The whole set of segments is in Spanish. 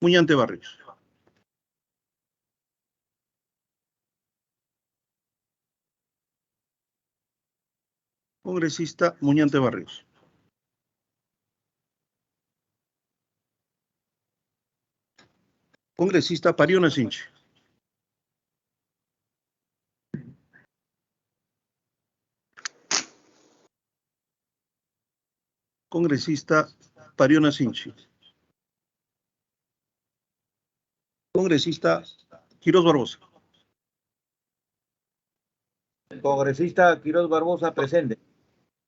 Muñante Barrios. Congresista Muñante Barrios. Congresista Pariona Sinchi. Congresista Pariona Sinchi. Congresista Quiroz Barbosa. Congresista Quiroz Barbosa, presente.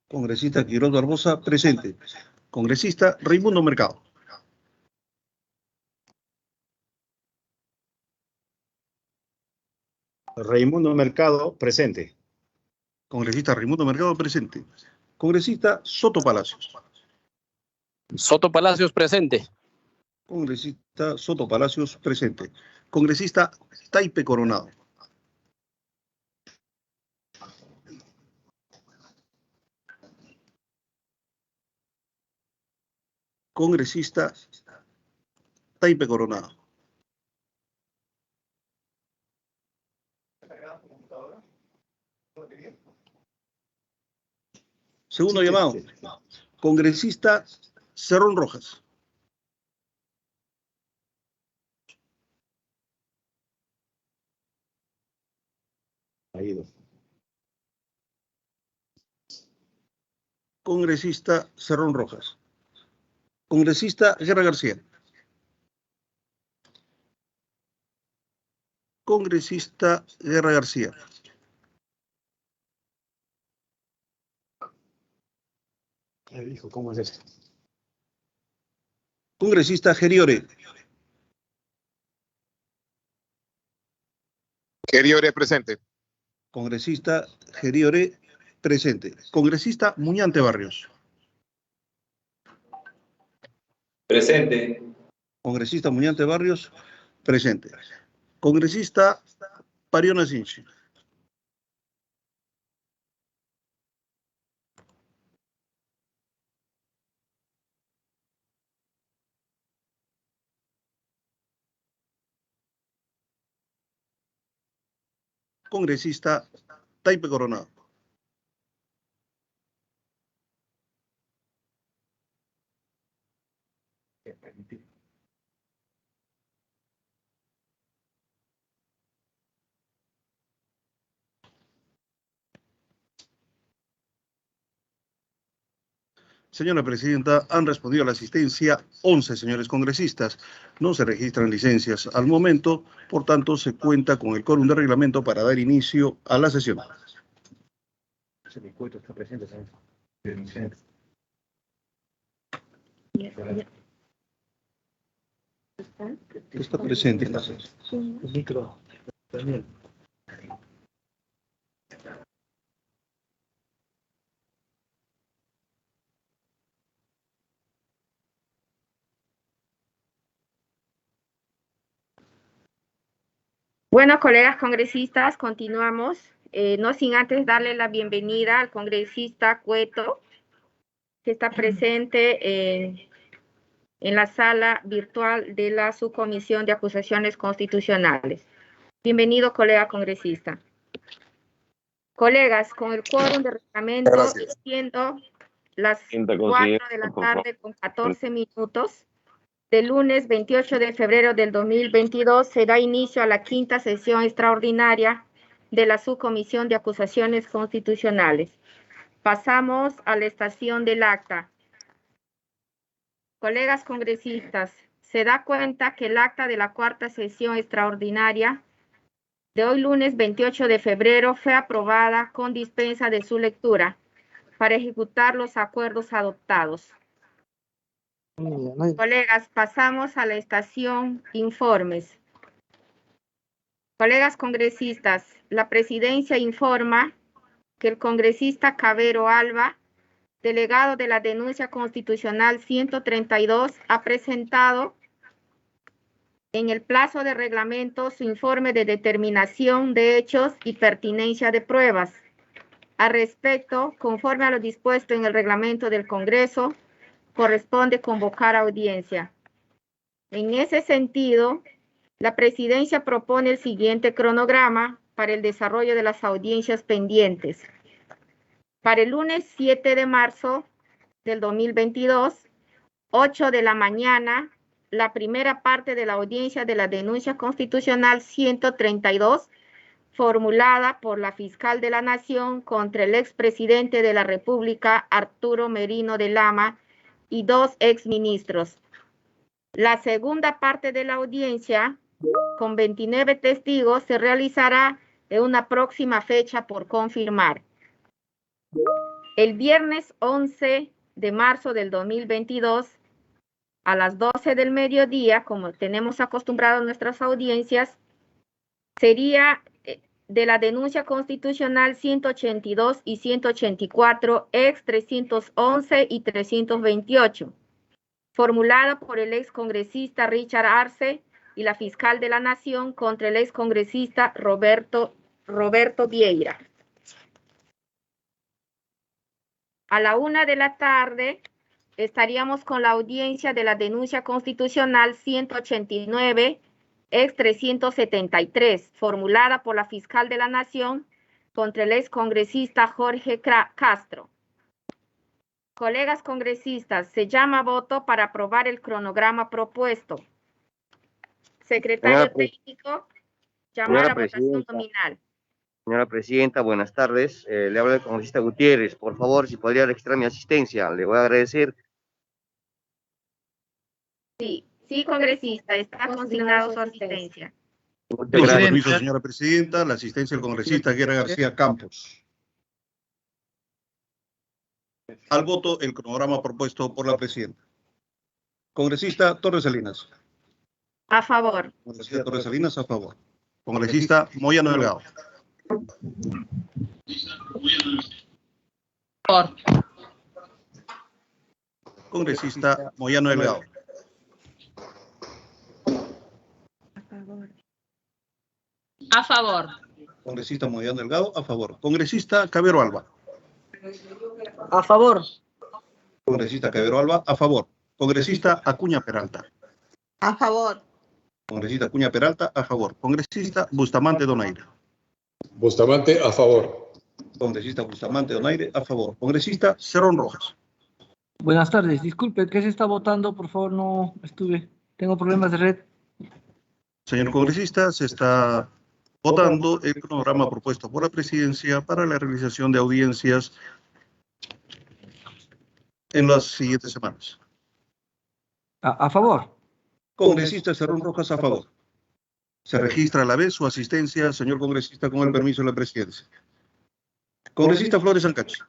Congresista Quiroz Barbosa, presente. Congresista Raimundo Mercado. Raimundo Mercado, presente. Congresista Raimundo Mercado, presente. Congresista Soto Palacios. Soto Palacios, presente. Congresista Soto Palacios, presente. Congresista Taipe Coronado. Congresista Taipe Coronado. Segundo llamado. Congresista Cerrón Rojas. Ha ido. Congresista Cerrón Rojas. Congresista Guerra García. Congresista Guerra García. Ya dijo, ¿cómo es esto? Congresista Geriore. Geriore, presente. Congresista Geriore, presente. Congresista Muñante Barrios. Presente. Congresista Muñante Barrios, presente. Congresista Pariona Sinchi. Congresista Taipe Coronado. Señora Presidenta, han respondido a la asistencia 11 señores congresistas. No se registran licencias al momento, por tanto, se cuenta con el quórum de reglamento para dar inicio a la sesión. Está presente, señor. Está presente. El micro también. Bueno, colegas congresistas, continuamos. No sin antes darle la bienvenida al congresista Cueto, que está presente en la sala virtual de la Subcomisión de Acusaciones Constitucionales. Bienvenido, colega congresista. Colegas, con el quórum de reglamento, siendo las 4 de la tarde con 14 minutos, del lunes 28 de febrero del 2022 se da inicio a la quinta sesión extraordinaria de la Subcomisión de Acusaciones Constitucionales. Pasamos a la estación del acta. Colegas congresistas, se da cuenta que el acta de la cuarta sesión extraordinaria de hoy lunes 28 de febrero fue aprobada con dispensa de su lectura para ejecutar los acuerdos adoptados. Colegas, pasamos a la estación informes. Colegas congresistas, la presidencia informa que el congresista Cabero Alba, delegado de la denuncia constitucional 132, ha presentado en el plazo de reglamento su informe de determinación de hechos y pertinencia de pruebas. Al respecto, conforme a lo dispuesto en el reglamento del Congreso, corresponde convocar audiencia. En ese sentido, la presidencia propone el siguiente cronograma para el desarrollo de las audiencias pendientes. Para el lunes 7 de marzo del 2022, 8 de la mañana, la primera parte de la audiencia de la denuncia constitucional 132, formulada por la fiscal de la Nación contra el expresidente de la República, Arturo Merino de Lama, y 2 exministros. La segunda parte de la audiencia, con 29 testigos, se realizará en una próxima fecha por confirmar. El viernes 11 de marzo del 2022, a las 12 del mediodía, como tenemos acostumbrado nuestras audiencias, sería de la denuncia constitucional 182 y 184, ex 311 y 328, formulada por el excongresista Richard Arce y la fiscal de la Nación contra el excongresista Roberto Vieira. A la 1 de la tarde estaríamos con la audiencia de la denuncia constitucional 189, ex 373, formulada por la fiscal de la Nación contra el excongresista Jorge Castro. Colegas congresistas, se llama a voto para aprobar el cronograma propuesto. Secretario técnico, llamar a votación nominal. Señora Presidenta, buenas tardes. Le hablo del congresista Gutiérrez. Por favor, si podría registrar mi asistencia, le voy a agradecer. Sí, congresista, está consignado su asistencia. Muchas Con su gracias. permiso, señora Presidenta, la asistencia del congresista Guerra García Campos. Al voto, el cronograma propuesto por la Presidenta. Congresista Torres Salinas. A favor. Congresista Torres Salinas, a favor. Congresista Moyano Delgado. Por. Congresista Moyano Delgado. A favor. Congresista Moyano Delgado, a favor. Congresista Cabero Alba. A favor. Congresista Cabero Alba, a favor. Congresista Acuña Peralta. A favor. Congresista Acuña Peralta, a favor. Congresista Bustamante Donaire. Bustamante, a favor. Congresista Bustamante Donaire, a favor. Congresista Cerrón Rojas. Buenas tardes. Disculpe, ¿qué se está votando? Por favor, no estuve. Tengo problemas de red. Señor congresista, se está votando el cronograma propuesto por la Presidencia para la realización de audiencias en las siguientes semanas. A favor. Congresista Cerrón Rojas, a favor. Se registra a la vez su asistencia, señor congresista, con el permiso de la Presidencia. Congresista Flores Ancachi.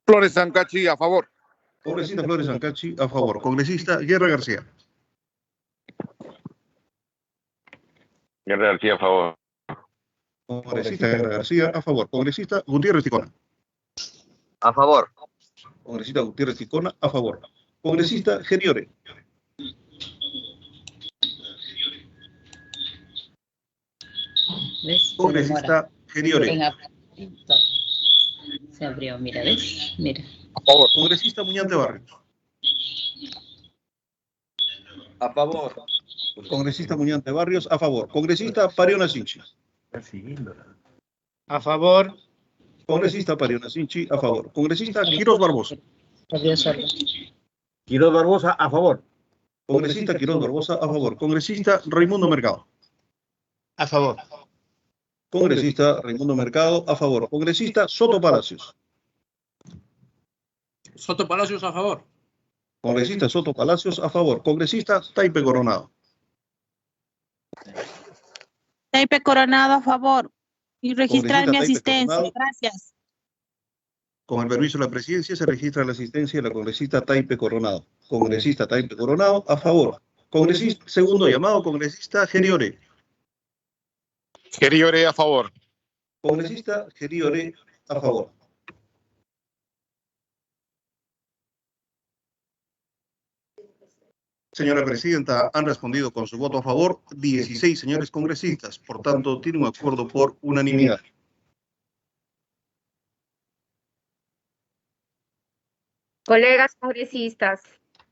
Flores Ancachi, a favor. Congresista Flores Ancachi, a favor. Congresista Guerra García. Guerra García, a favor. Congresista Guerra García, a favor. Congresista Gutiérrez Ticona. A favor. Congresista Gutiérrez Ticona, a favor. Congresista Geriore. ¿Ves? Congresista Geriore. Se abrió, mira, ¿ves? Mira. A favor. Congresista Muñante Barrios. A favor. Congresista Muñante Barrios, a favor. Congresista Pariona Sinchi. A favor. Congresista Pariona Sinchi, a favor. Congresista Quiroz Barbosa. Quiroz Barbosa, a favor. Congresista Quiroz Barbosa, a favor. Congresista Raimundo Mercado. A favor. Congresista Raimundo Mercado, a favor. Congresista Soto Palacios. Soto Palacios, a favor. Congresista Soto Palacios, a favor. Congresista Taipe Coronado. Taipe Coronado, a favor. Y registrar Congresista mi Taipe asistencia. Coronado. Gracias. Con el permiso de la Presidencia se registra la asistencia de la congresista Taipe Coronado. Congresista Taipe Coronado, a favor. Congresista, segundo llamado, congresista Geriore. Geriore, a favor. Congresista Geriore, a favor. Señora Presidenta, han respondido con su voto a favor 16 señores congresistas. Por tanto, tiene un acuerdo por unanimidad. Colegas congresistas,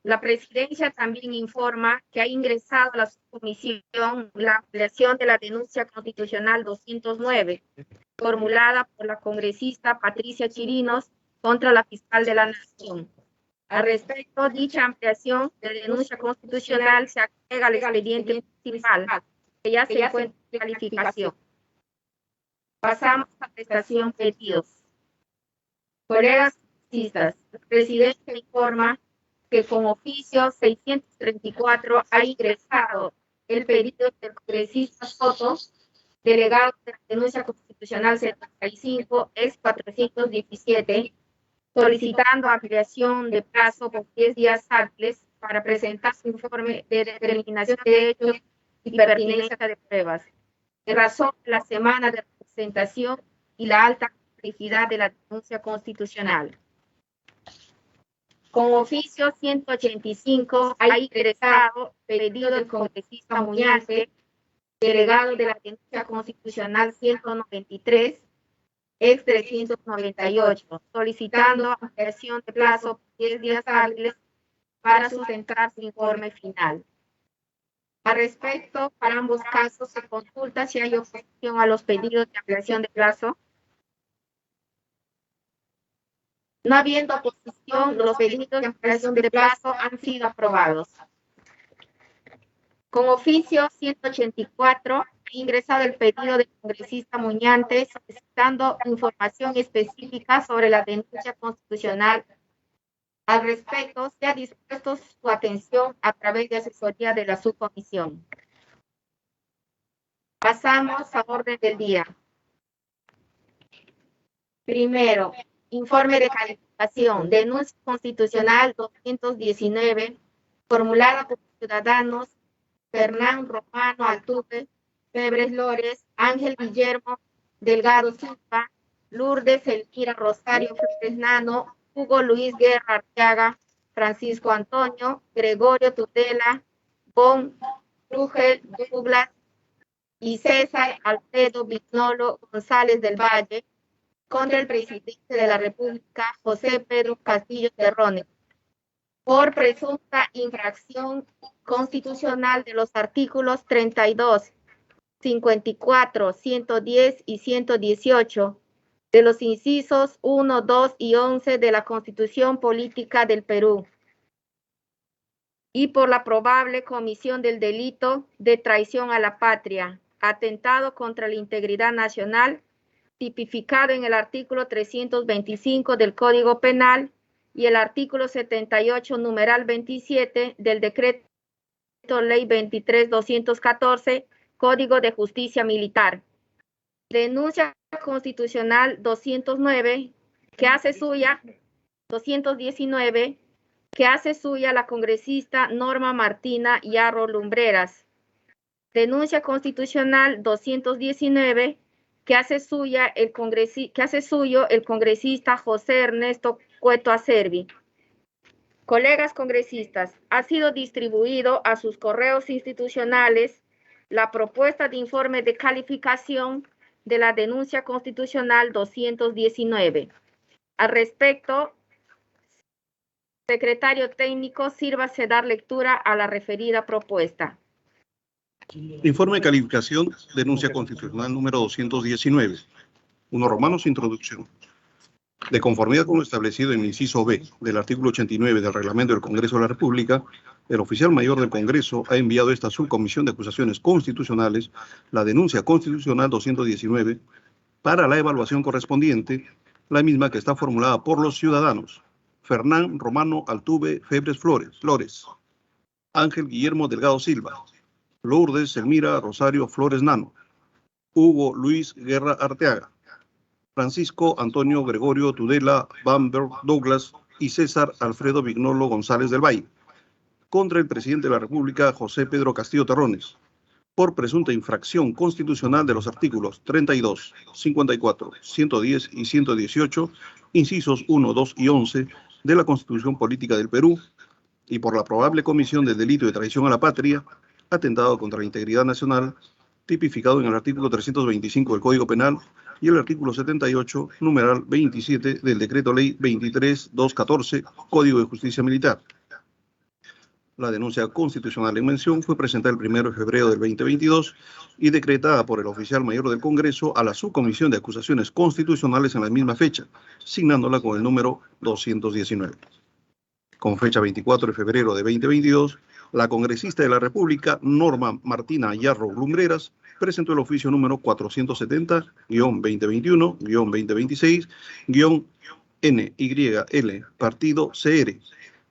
La presidencia también informa que ha ingresado a la subcomisión la ampliación de la denuncia constitucional 209, formulada por la congresista Patricia Chirinos contra la fiscal de la Nación. Al respecto, dicha ampliación de denuncia constitucional se agrega al expediente principal, que ya se encuentra en calificación. Pasamos a prestación pedidos. Colegas congresistas, la presidencia informa que con oficio 634 ha ingresado el pedido del congresista Soto, delegado de la denuncia constitucional 75, ex 417, solicitando ampliación de plazo por 10 días hábiles para presentar su informe de determinación de hechos y pertinencia de pruebas, en razón de la semana de presentación y la alta complejidad de la denuncia constitucional. Con oficio 185 ha ingresado pedido del congresista Muñante, delegado de la denuncia constitucional 193, ex 398, solicitando ampliación de plazo por 10 días hábiles para sustentar su informe final. Al respecto, para ambos casos se consulta si hay oposición a los pedidos de ampliación de plazo. No habiendo oposición, los pedidos de ampliación de plazo han sido aprobados. Con oficio 184, ha ingresado el pedido del congresista Muñante solicitando información específica sobre la denuncia constitucional. Al respecto, se ha dispuesto su atención a través de asesoría de la subcomisión. Pasamos a orden del día. Primero, informe de calificación, denuncia constitucional 219, formulada por ciudadanos Fernán Romano Altuve, Febres Flores, Ángel Guillermo Delgado Silva, Lourdes Elvira Rosario Flores Nano, Hugo Luis Guerra Arteaga, Francisco Antonio, Gregorio Tudela, Bon Rugel Douglas y César Alfredo Vignolo González del Valle, contra el presidente de la República, José Pedro Castillo Terrones, por presunta infracción constitucional de los artículos 32, 54, 110 y 118 de los incisos 1, 2 y 11 de la Constitución Política del Perú, y por la probable comisión del delito de traición a la patria, atentado contra la integridad nacional, tipificado en el artículo 325 del Código Penal y el artículo 78, numeral 27 del Decreto Ley 23.214, Código de Justicia Militar. Denuncia constitucional 209, que hace suya, 219, que hace suya la congresista Norma Martina Yarro Lumbreras. Denuncia constitucional 219, que hace suyo el congresista José Ernesto Cueto Acerbi. Colegas congresistas, ha sido distribuido a sus correos institucionales la propuesta de informe de calificación de la denuncia constitucional 219. Al respecto, secretario técnico, sírvase dar lectura a la referida propuesta. Informe de calificación, denuncia constitucional número 219. 1 Romanos, introducción. De conformidad con lo establecido en el inciso B del artículo 89 del Reglamento del Congreso de la República, el oficial mayor del Congreso ha enviado a esta subcomisión de acusaciones constitucionales la denuncia constitucional 219 para la evaluación correspondiente, la misma que está formulada por los ciudadanos Fernán Romano Altuve Febres Flores, Ángel Guillermo Delgado Silva, Lourdes Elmira Rosario Flores Nano, Hugo Luis Guerra Arteaga, Francisco Antonio Gregorio Tudela Bamberg Douglas y César Alfredo Vignolo González del Valle, contra el presidente de la República, José Pedro Castillo Terrones, por presunta infracción constitucional de los artículos 32, 54, 110 y 118, incisos 1, 2 y 11 de la Constitución Política del Perú, y por la probable comisión del delito de traición a la patria, atentado contra la integridad nacional, tipificado en el artículo 325 del Código Penal y el artículo 78, numeral 27 del Decreto Ley 23.214, Código de Justicia Militar. La denuncia constitucional en mención fue presentada el 1 de febrero del 2022 y decretada por el oficial mayor del Congreso a la Subcomisión de Acusaciones Constitucionales en la misma fecha, signándola con el número 219. Con fecha 24 de febrero de 2022, la congresista de la República, Norma Martina Yarro Lumbreras, presentó el oficio número 470-2021-2026-NYL, partido CR,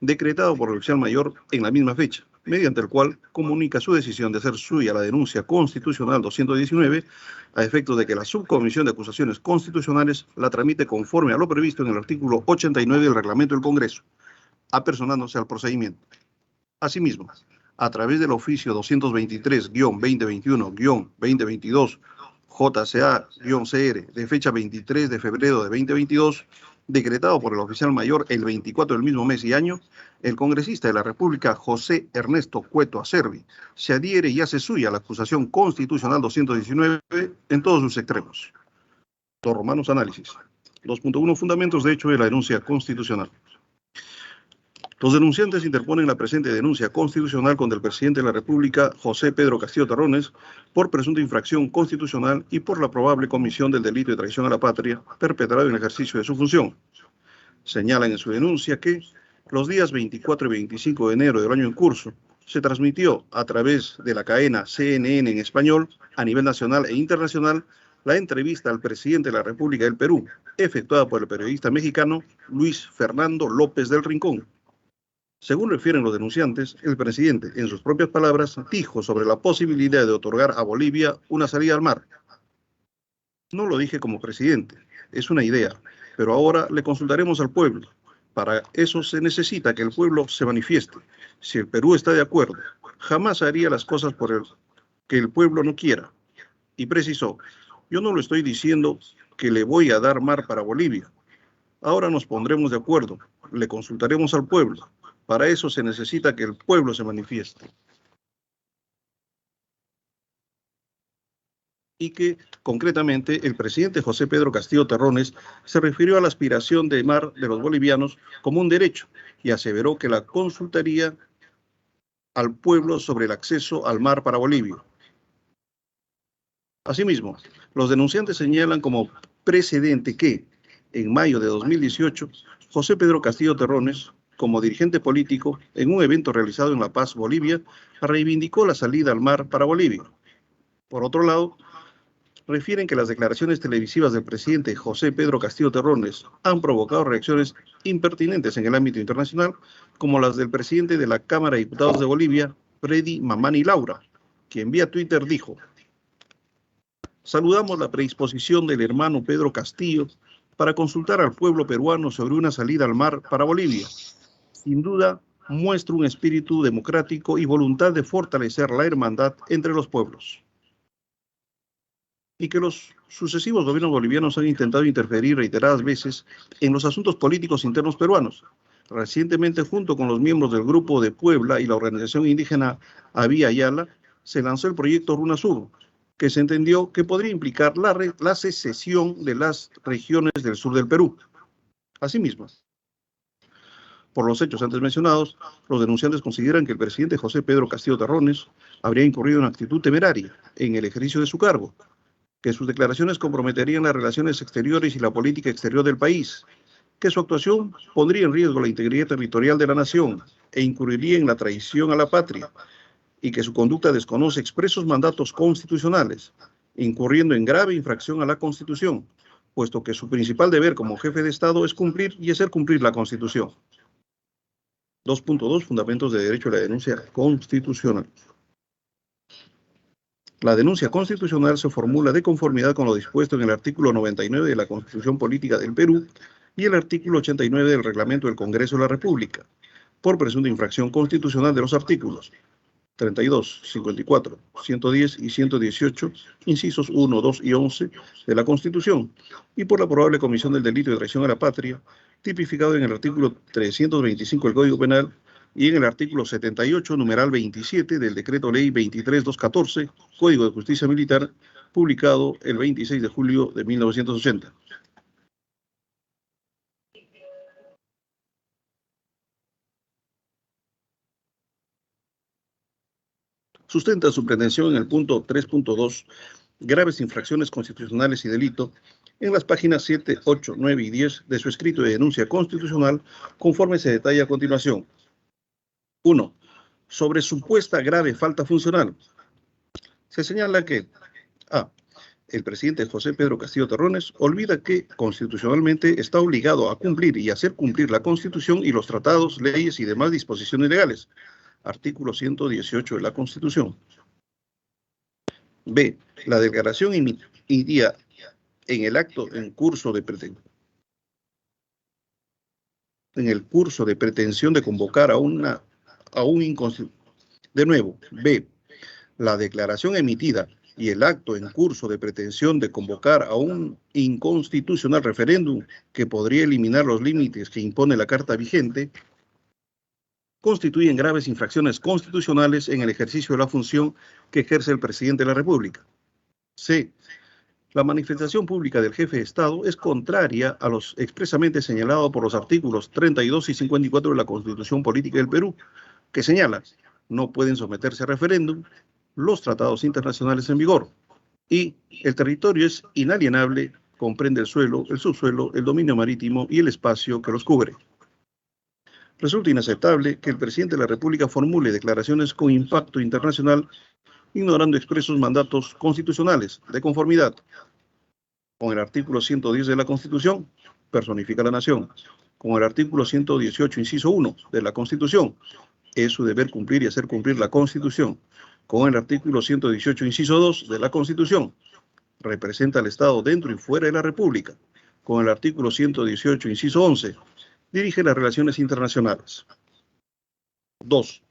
decretado por el oficial mayor en la misma fecha, mediante el cual comunica su decisión de hacer suya la denuncia constitucional 219 a efectos de que la Subcomisión de Acusaciones Constitucionales la tramite conforme a lo previsto en el artículo 89 del Reglamento del Congreso, apersonándose al procedimiento. Asimismo, a través del oficio 223-2021-2022 JCA-CR de fecha 23 de febrero de 2022, decretado por el oficial mayor el 24 del mismo mes y año, el congresista de la República, José Ernesto Cueto Acerbi, se adhiere y hace suya la acusación constitucional 219 en todos sus extremos. 2 Romanos, análisis. 2.1 Fundamentos de hecho de la denuncia constitucional. Los denunciantes interponen la presente denuncia constitucional contra el presidente de la República, José Pedro Castillo Terrones, por presunta infracción constitucional y por la probable comisión del delito de traición a la patria perpetrado en el ejercicio de su función. Señalan en su denuncia que los días 24 y 25 de enero del año en curso se transmitió a través de la cadena CNN en español a nivel nacional e internacional la entrevista al presidente de la República del Perú, efectuada por el periodista mexicano Luis Fernando López del Rincón. Según refieren los denunciantes, el presidente, en sus propias palabras, dijo sobre la posibilidad de otorgar a Bolivia una salida al mar. No lo dije como presidente, es una idea, pero ahora le consultaremos al pueblo. Para eso se necesita que el pueblo se manifieste. Si el Perú está de acuerdo, jamás haría las cosas por el que el pueblo no quiera. Y precisó, yo no lo estoy diciendo que le voy a dar mar para Bolivia. Ahora nos pondremos de acuerdo, le consultaremos al pueblo. Para eso se necesita que el pueblo se manifieste. Y que, concretamente, el presidente José Pedro Castillo Terrones se refirió a la aspiración de mar de los bolivianos como un derecho y aseveró que la consultaría al pueblo sobre el acceso al mar para Bolivia. Asimismo, los denunciantes señalan como precedente que, en mayo de 2018, José Pedro Castillo Terrones, como dirigente político, en un evento realizado en La Paz, Bolivia, reivindicó la salida al mar para Bolivia. Por otro lado, refieren que las declaraciones televisivas del presidente José Pedro Castillo Terrones han provocado reacciones impertinentes en el ámbito internacional, como las del presidente de la Cámara de Diputados de Bolivia, Freddy Mamani Laura, quien vía Twitter dijo: saludamos la predisposición del hermano Pedro Castillo para consultar al pueblo peruano sobre una salida al mar para Bolivia. Sin duda, muestra un espíritu democrático y voluntad de fortalecer la hermandad entre los pueblos. Y que los sucesivos gobiernos bolivianos han intentado interferir reiteradas veces en los asuntos políticos internos peruanos. Recientemente, junto con los miembros del Grupo de Puebla y la organización indígena Avía Yala, se lanzó el proyecto Runa Sur, que se entendió que podría implicar la secesión de las regiones del sur del Perú. Asimismo, por los hechos antes mencionados, los denunciantes consideran que el presidente José Pedro Castillo Terrones habría incurrido en actitud temeraria en el ejercicio de su cargo, que sus declaraciones comprometerían las relaciones exteriores y la política exterior del país, que su actuación pondría en riesgo la integridad territorial de la nación e incurriría en la traición a la patria, y que su conducta desconoce expresos mandatos constitucionales, incurriendo en grave infracción a la Constitución, puesto que su principal deber como jefe de Estado es cumplir y hacer cumplir la Constitución. 2.2 Fundamentos de derecho a la denuncia constitucional. La denuncia constitucional se formula de conformidad con lo dispuesto en el artículo 99 de la Constitución Política del Perú y el artículo 89 del Reglamento del Congreso de la República, por presunta infracción constitucional de los artículos 32, 54, 110 y 118, incisos 1, 2 y 11 de la Constitución, y por la probable comisión del delito de traición a la patria, tipificado en el artículo 325 del Código Penal y en el artículo 78, numeral 27 del Decreto Ley 23.214, Código de Justicia Militar, publicado el 26 de julio de 1980. sustenta su pretensión en el punto 3.2, graves infracciones constitucionales y delito, en las páginas 7, 8, 9 y 10 de su escrito de denuncia constitucional, conforme se detalla a continuación. 1. Sobre supuesta grave falta funcional. Se señala que a. El presidente José Pedro Castillo Terrones olvida que constitucionalmente está obligado a cumplir y hacer cumplir la Constitución y los tratados, leyes y demás disposiciones legales. Artículo 118 de la Constitución. B. La declaración emitida en el acto en curso de pretensión de convocar a un inconstitucional. De nuevo, B. La declaración emitida y el acto en curso de pretensión de convocar a un inconstitucional referéndum que podría eliminar los límites que impone la Carta vigente, constituyen graves infracciones constitucionales en el ejercicio de la función que ejerce el presidente de la República. C. La manifestación pública del jefe de Estado es contraria a los expresamente señalados por los artículos 32 y 54 de la Constitución Política del Perú, que señala: no pueden someterse a referéndum los tratados internacionales en vigor, y el territorio es inalienable, comprende el suelo, el subsuelo, el dominio marítimo y el espacio que los cubre. Resulta inaceptable que el presidente de la República formule declaraciones con impacto internacional, ignorando expresos mandatos constitucionales de conformidad con el artículo 110 de la Constitución, personifica a la nación, con el artículo 118, inciso 1 de la Constitución, es su deber cumplir y hacer cumplir la Constitución, con el artículo 118, inciso 2 de la Constitución, representa al Estado dentro y fuera de la República, con el artículo 118, inciso 11, dirige las relaciones internacionales. 2.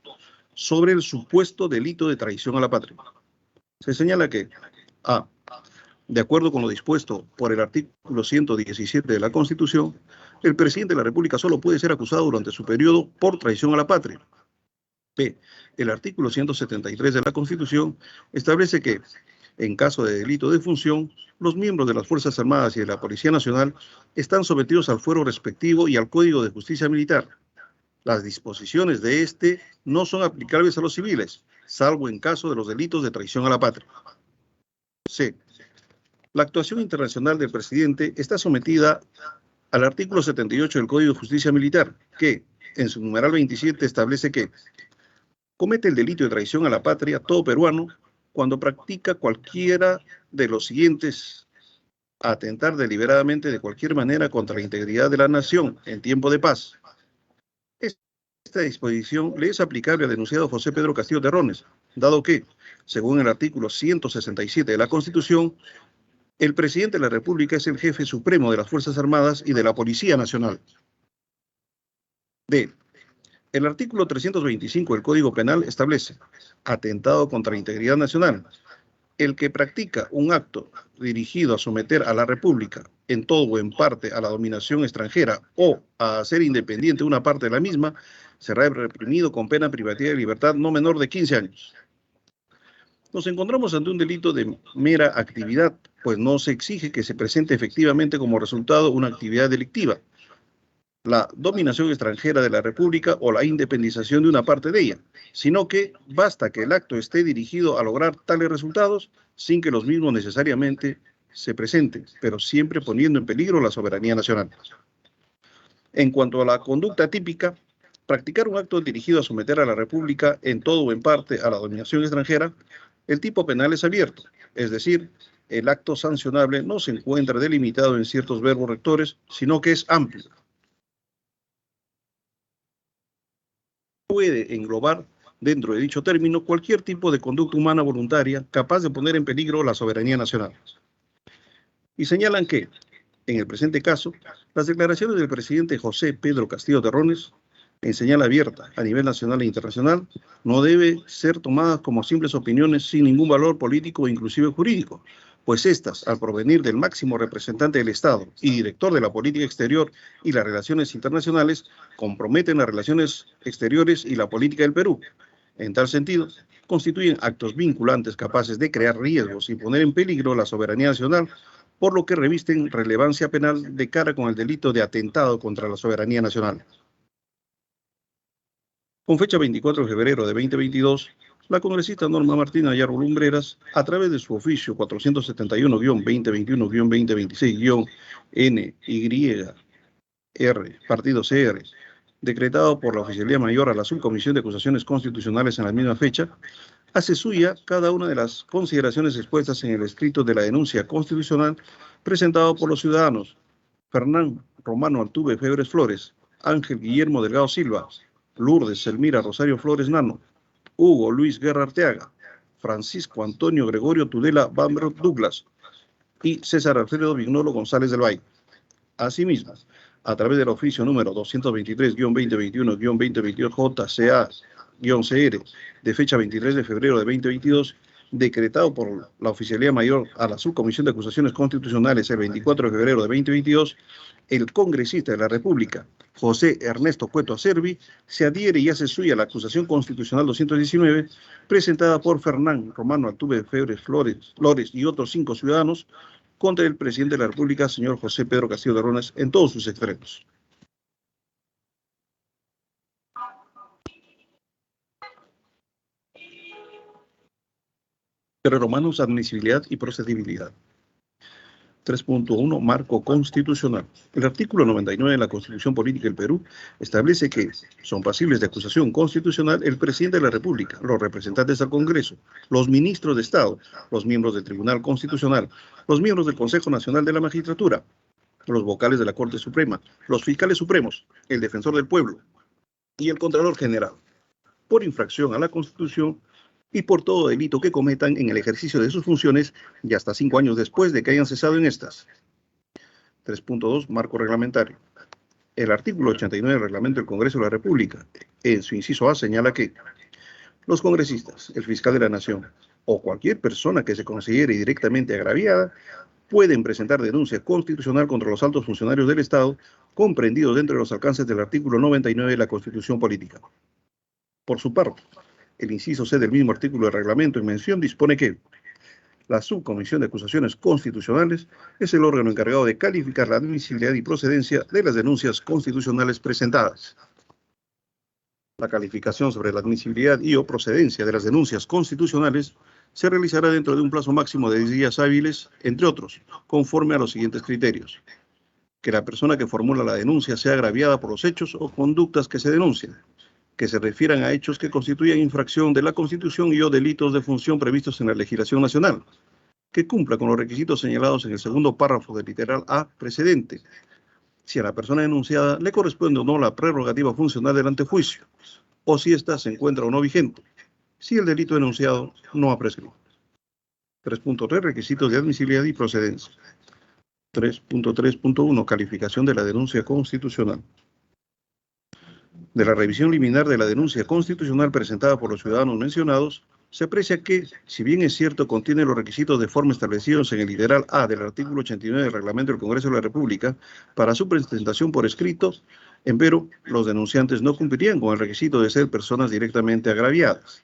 Sobre el supuesto delito de traición a la patria. Se señala que a. De acuerdo con lo dispuesto por el artículo 117 de la Constitución, el presidente de la República solo puede ser acusado durante su periodo por traición a la patria. B. El artículo 173 de la Constitución establece que, en caso de delito de función, los miembros de las Fuerzas Armadas y de la Policía Nacional están sometidos al fuero respectivo y al Código de Justicia Militar. Las disposiciones de este no son aplicables a los civiles, salvo en caso de los delitos de traición a la patria. C. La actuación internacional del presidente está sometida al artículo 78 del Código de Justicia Militar, que, en su numeral 27, establece que comete el delito de traición a la patria todo peruano cuando practica cualquiera de los siguientes: atentar deliberadamente de cualquier manera contra la integridad de la nación en tiempo de paz. Esta disposición le es aplicable al denunciado José Pedro Castillo Terrones, dado que, según el artículo 167 de la Constitución, el presidente de la República es el jefe supremo de las Fuerzas Armadas y de la Policía Nacional. D. El artículo 325 del Código Penal establece: atentado contra la integridad nacional. El que practica un acto dirigido a someter a la República, en todo o en parte, a la dominación extranjera o a hacer independiente una parte de la misma, será reprimido con pena privativa de libertad no menor de 15 años. Nos encontramos ante un delito de mera actividad, pues no se exige que se presente efectivamente como resultado una actividad delictiva, la dominación extranjera de la República o la independización de una parte de ella, sino que basta que el acto esté dirigido a lograr tales resultados sin que los mismos necesariamente se presenten, pero siempre poniendo en peligro la soberanía nacional. En cuanto a la conducta típica, practicar un acto dirigido a someter a la República en todo o en parte a la dominación extranjera, el tipo penal es abierto, es decir, el acto sancionable no se encuentra delimitado en ciertos verbos rectores, sino que es amplio. Puede englobar dentro de dicho término cualquier tipo de conducta humana voluntaria capaz de poner en peligro la soberanía nacional. Y señalan que, en el presente caso, las declaraciones del presidente José Pedro Castillo Terrones, en señal abierta a nivel nacional e internacional, no deben ser tomadas como simples opiniones sin ningún valor político o inclusive jurídico, pues estas, al provenir del máximo representante del Estado y director de la política exterior y las relaciones internacionales, comprometen las relaciones exteriores y la política del Perú. En tal sentido, constituyen actos vinculantes capaces de crear riesgos y poner en peligro la soberanía nacional, por lo que revisten relevancia penal de cara con el delito de atentado contra la soberanía nacional. Con fecha 24 de febrero de 2022, la congresista Norma Martina Ayarbo Lumbreras, a través de su oficio 471-2021-2026-NYR, partido CR, decretado por la Oficialía Mayor a la Subcomisión de Acusaciones Constitucionales en la misma fecha, hace suya cada una de las consideraciones expuestas en el escrito de la denuncia constitucional presentado por los ciudadanos Fernán Romano Altuve Febres Flores, Ángel Guillermo Delgado Silva, Lourdes Elmira Rosario Flores Nano, Hugo Luis Guerra Arteaga, Francisco Antonio Gregorio Tudela Bamberg Douglas y César Alfredo Vignolo González del Valle. Asimismo, a través del oficio número 223-2021-2022 JCA-CR de fecha 23 de febrero de 2022, decretado por la Oficialía Mayor a la Subcomisión de Acusaciones Constitucionales el 24 de febrero de 2022, el congresista de la República, José Ernesto Cueto Acerbi, se adhiere y hace suya la acusación constitucional 219, presentada por Fernán Romano Altuve Febres Flores y otros 5 ciudadanos contra el presidente de la República, señor José Pedro Castillo Terrones, en todos sus extremos. Romanos, admisibilidad y procedibilidad. 3.1 Marco constitucional. El artículo 99 de la Constitución Política del Perú establece que son pasibles de acusación constitucional el presidente de la República, los representantes al Congreso, los ministros de Estado, los miembros del Tribunal Constitucional, los miembros del Consejo Nacional de la Magistratura, los vocales de la Corte Suprema, los fiscales supremos, el defensor del pueblo y el Contralor General, por infracción a la Constitución y por todo delito que cometan en el ejercicio de sus funciones y hasta 5 años después de que hayan cesado en estas. 3.2 Marco reglamentario. El artículo 89 del Reglamento del Congreso de la República, en su inciso A, señala que los congresistas, el fiscal de la Nación o cualquier persona que se considere directamente agraviada pueden presentar denuncia constitucional contra los altos funcionarios del Estado, comprendidos dentro de los alcances del artículo 99 de la Constitución Política. Por su parte, el inciso C del mismo artículo del reglamento en mención dispone que la Subcomisión de Acusaciones Constitucionales es el órgano encargado de calificar la admisibilidad y procedencia de las denuncias constitucionales presentadas. La calificación sobre la admisibilidad y o procedencia de las denuncias constitucionales se realizará dentro de un plazo máximo de 10 días hábiles, entre otros, conforme a los siguientes criterios: que la persona que formula la denuncia sea agraviada por los hechos o conductas que se denuncian, que se refieran a hechos que constituyan infracción de la Constitución y o delitos de función previstos en la legislación nacional, que cumpla con los requisitos señalados en el segundo párrafo del literal A precedente, si a la persona denunciada le corresponde o no la prerrogativa funcional del antejuicio, o si ésta se encuentra o no vigente, si el delito denunciado no ha prescrito. 3.3 Requisitos de admisibilidad y procedencia. 3.3.1 Calificación de la denuncia constitucional. De la revisión liminar de la denuncia constitucional presentada por los ciudadanos mencionados, se aprecia que, si bien es cierto contiene los requisitos de forma establecidos en el literal A del artículo 89 del Reglamento del Congreso de la República para su presentación por escrito, empero, los denunciantes no cumplirían con el requisito de ser personas directamente agraviadas.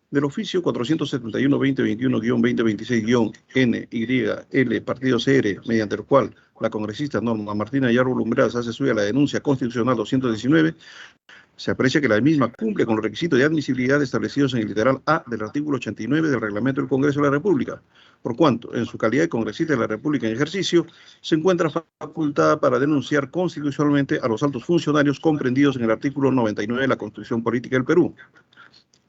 Del oficio 471-2021-2026-NYL partido CR, mediante el cual la congresista Norma Martina Ayarbo Lumbreras hace suya la denuncia constitucional 219, se aprecia que la misma cumple con los requisitos de admisibilidad establecidos en el literal A del artículo 89 del Reglamento del Congreso de la República, por cuanto, en su calidad de congresista de la República en ejercicio, se encuentra facultada para denunciar constitucionalmente a los altos funcionarios comprendidos en el artículo 99 de la Constitución Política del Perú.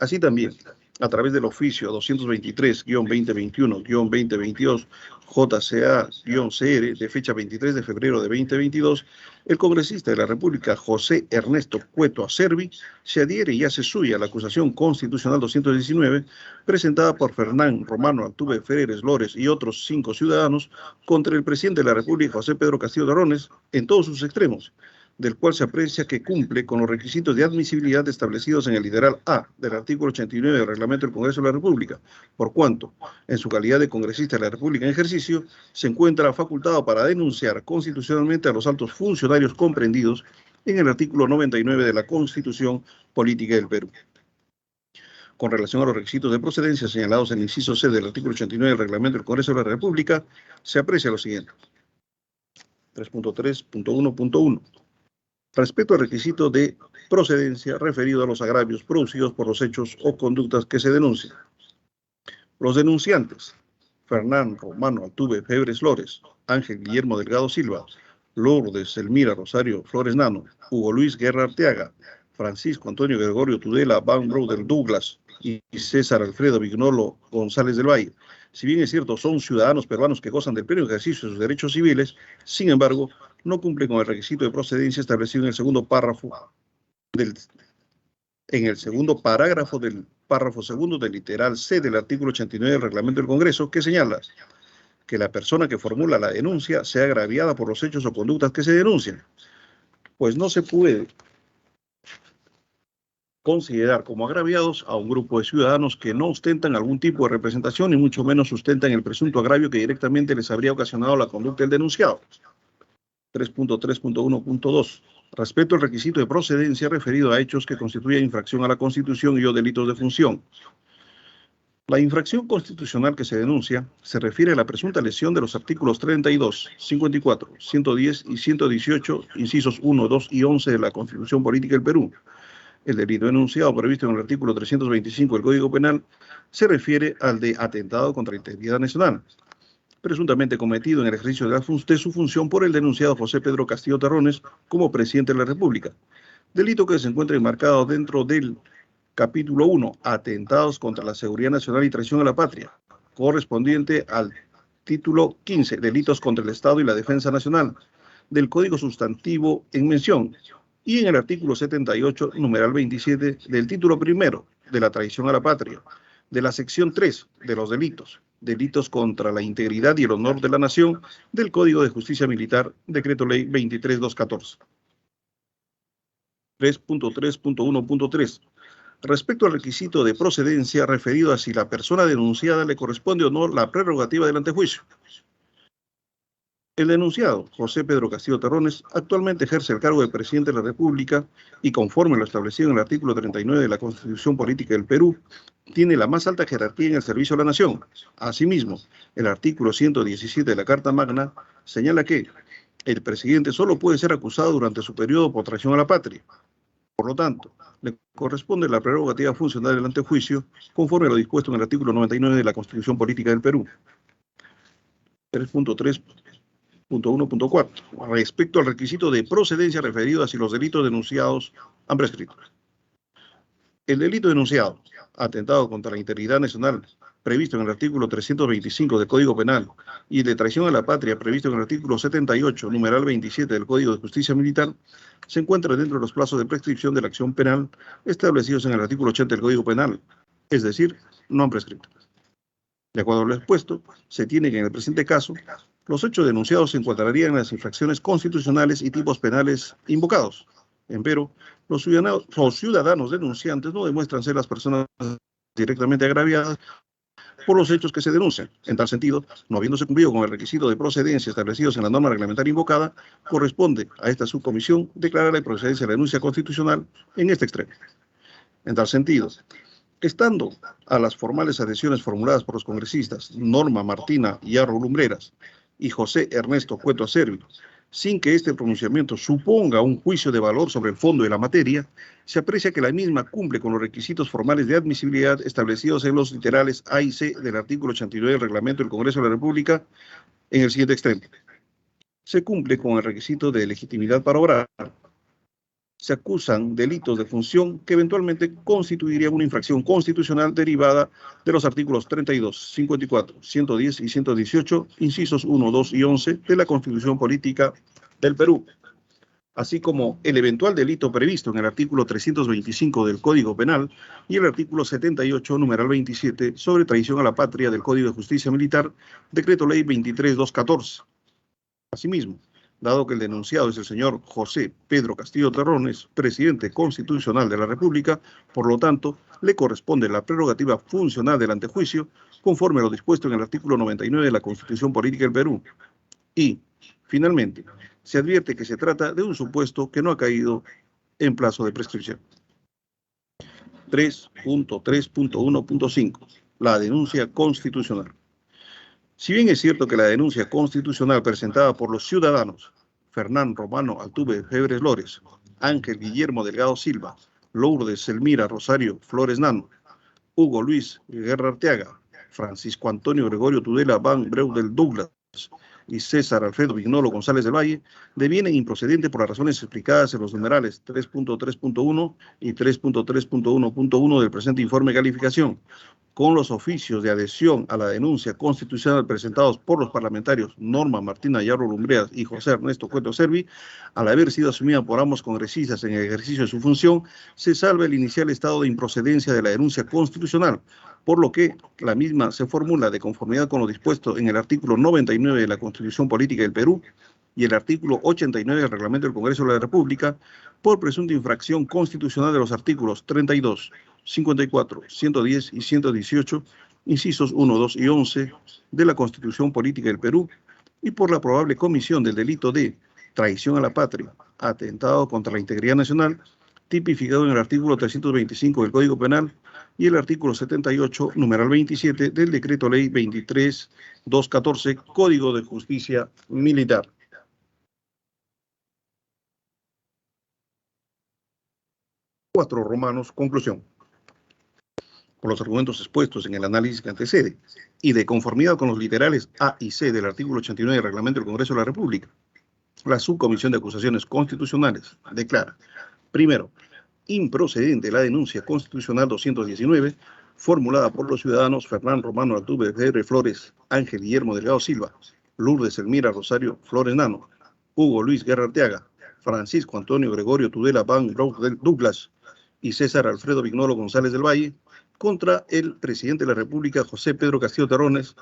Así también, a través del oficio 223-2021-2022 JCA-CR de fecha 23 de febrero de 2022, el congresista de la República José Ernesto Cueto Acerbi se adhiere y hace suya la acusación constitucional 219 presentada por Fernán Romano Altuve Febres Flores y otros 5 ciudadanos contra el presidente de la República José Pedro Castillo Terrones en todos sus extremos, del cual se aprecia que cumple con los requisitos de admisibilidad establecidos en el literal A del artículo 89 del Reglamento del Congreso de la República, por cuanto, en su calidad de congresista de la República en ejercicio, se encuentra facultado para denunciar constitucionalmente a los altos funcionarios comprendidos en el artículo 99 de la Constitución Política del Perú. Con relación a los requisitos de procedencia señalados en el inciso C del artículo 89 del Reglamento del Congreso de la República, se aprecia lo siguiente. 3.3.1.1 Respecto al requisito de procedencia referido a los agravios producidos por los hechos o conductas que se denuncian. Los denunciantes, Fernán Romano Altuve Febres Flores, Ángel Guillermo Delgado Silva, Lourdes Elmira Rosario Flores Nano, Hugo Luis Guerra Arteaga, Francisco Antonio Gregorio Tudela Van Broder Douglas y César Alfredo Vignolo González del Valle, si bien es cierto son ciudadanos peruanos que gozan del pleno ejercicio de sus derechos civiles, sin embargo, no cumplen con el requisito de procedencia establecido en el segundo parágrafo del párrafo segundo del literal C del artículo 89 del reglamento del Congreso, que señala que la persona que formula la denuncia sea agraviada por los hechos o conductas que se denuncian. Pues no se puede considerar como agraviados a un grupo de ciudadanos que no ostentan algún tipo de representación, ni mucho menos sustentan el presunto agravio que directamente les habría ocasionado la conducta del denunciado. 3.3.1.2. Respecto al requisito de procedencia referido a hechos que constituyen infracción a la Constitución y o delitos de función. La infracción constitucional que se denuncia se refiere a la presunta lesión de los artículos 32, 54, 110 y 118, incisos 1, 2 y 11 de la Constitución Política del Perú. El delito denunciado previsto en el artículo 325 del Código Penal se refiere al de atentado contra la integridad nacional, presuntamente cometido en el ejercicio de su función por el denunciado José Pedro Castillo Terrones como presidente de la República, delito que se encuentra enmarcado dentro del capítulo 1, atentados contra la seguridad nacional y traición a la patria, correspondiente al título 15, delitos contra el Estado y la defensa nacional, del Código Sustantivo en mención, y en el artículo 78, numeral 27, del título primero, de la traición a la patria, de la sección 3 de los delitos contra la integridad y el honor de la nación, del Código de Justicia Militar, Decreto Ley 23214. 3.3.1.3. Respecto al requisito de procedencia referido a si la persona denunciada le corresponde o no la prerrogativa del antejuicio. El denunciado, José Pedro Castillo Terrones, actualmente ejerce el cargo de presidente de la República y, conforme lo establecido en el artículo 39 de la Constitución Política del Perú, tiene la más alta jerarquía en el servicio a la nación. Asimismo, el artículo 117 de la Carta Magna señala que el presidente solo puede ser acusado durante su periodo por traición a la patria. Por lo tanto, le corresponde la prerrogativa funcional del antejuicio, conforme a lo dispuesto en el artículo 99 de la Constitución Política del Perú. 3.3.1.4. Respecto al requisito de procedencia referido a si los delitos denunciados han prescrito. El delito denunciado, atentado contra la integridad nacional, previsto en el artículo 325 del Código Penal, y el de traición a la patria, previsto en el artículo 78, numeral 27 del Código de Justicia Militar, se encuentra dentro de los plazos de prescripción de la acción penal establecidos en el artículo 80 del Código Penal, es decir, no han prescrito. De acuerdo a lo expuesto, se tiene que en el presente caso, los hechos denunciados se encuadrarían en las infracciones constitucionales y tipos penales invocados. Empero, los ciudadanos denunciantes no demuestran ser las personas directamente agraviadas por los hechos que se denuncian. En tal sentido, no habiéndose cumplido con el requisito de procedencia establecidos en la norma reglamentaria invocada, corresponde a esta subcomisión declarar la improcedencia de la denuncia constitucional en este extremo. En tal sentido, estando a las formales adhesiones formuladas por los congresistas Norma Martina Yarro Lumbreras y José Ernesto Cueto Acervi, sin que este pronunciamiento suponga un juicio de valor sobre el fondo de la materia, se aprecia que la misma cumple con los requisitos formales de admisibilidad establecidos en los literales A y C del artículo 89 del Reglamento del Congreso de la República en el siguiente extremo. Se cumple con el requisito de legitimidad para obrar. Se acusan delitos de función que eventualmente constituirían una infracción constitucional derivada de los artículos 32, 54, 110 y 118, incisos 1, 2 y 11 de la Constitución Política del Perú, así como el eventual delito previsto en el artículo 325 del Código Penal y el artículo 78, numeral 27, sobre traición a la patria del Código de Justicia Militar, Decreto Ley 23214. Asimismo, dado que el denunciado es el señor José Pedro Castillo Terrones, presidente constitucional de la República, por lo tanto, le corresponde la prerrogativa funcional del antejuicio, conforme a lo dispuesto en el artículo 99 de la Constitución Política del Perú. Y, finalmente, se advierte que se trata de un supuesto que no ha caído en plazo de prescripción. 3.3.1.5. La denuncia constitucional. Si bien es cierto que la denuncia constitucional presentada por los ciudadanos Fernán Romano Altuve Febres Flores, Ángel Guillermo Delgado Silva, Lourdes Elmira Rosario Flores Nano, Hugo Luis Guerra Arteaga, Francisco Antonio Gregorio Tudela Van Breu del Douglas y César Alfredo Vignolo González del Valle devienen improcedentes por las razones explicadas en los numerales 3.3.1 y 3.3.1.1 del presente informe de calificación, con los oficios de adhesión a la denuncia constitucional presentados por los parlamentarios Norma Martina Yarro Lumbreras y José Ernesto Cueto Servi, al haber sido asumida por ambos congresistas en el ejercicio de su función, se salva el inicial estado de improcedencia de la denuncia constitucional, por lo que la misma se formula de conformidad con lo dispuesto en el artículo 99 de la Constitución Política del Perú y el artículo 89 del Reglamento del Congreso de la República, por presunta infracción constitucional de los artículos 32, 54, 110 y 118, incisos 1, 2 y 11 de la Constitución Política del Perú, y por la probable comisión del delito de traición a la patria, atentado contra la integridad nacional, tipificado en el artículo 325 del Código Penal y el artículo 78, numeral 27 del Decreto Ley 23.214, Código de Justicia Militar. Romanos, conclusión. Por los argumentos expuestos en el análisis que antecede y de conformidad con los literales A y C del artículo 89 del Reglamento del Congreso de la República, la Subcomisión de Acusaciones Constitucionales declara, primero, improcedente la denuncia constitucional 219 formulada por los ciudadanos Fernán Romano Altuve Fr. Flores, Ángel Guillermo Delgado Silva, Lourdes Elmira Rosario Flores Nano, Hugo Luis Guerra Arteaga, Francisco Antonio Gregorio Tudela Van Breu del Douglas y César Alfredo Vignolo González del Valle, contra el presidente de la República, José Pedro Castillo Terrones,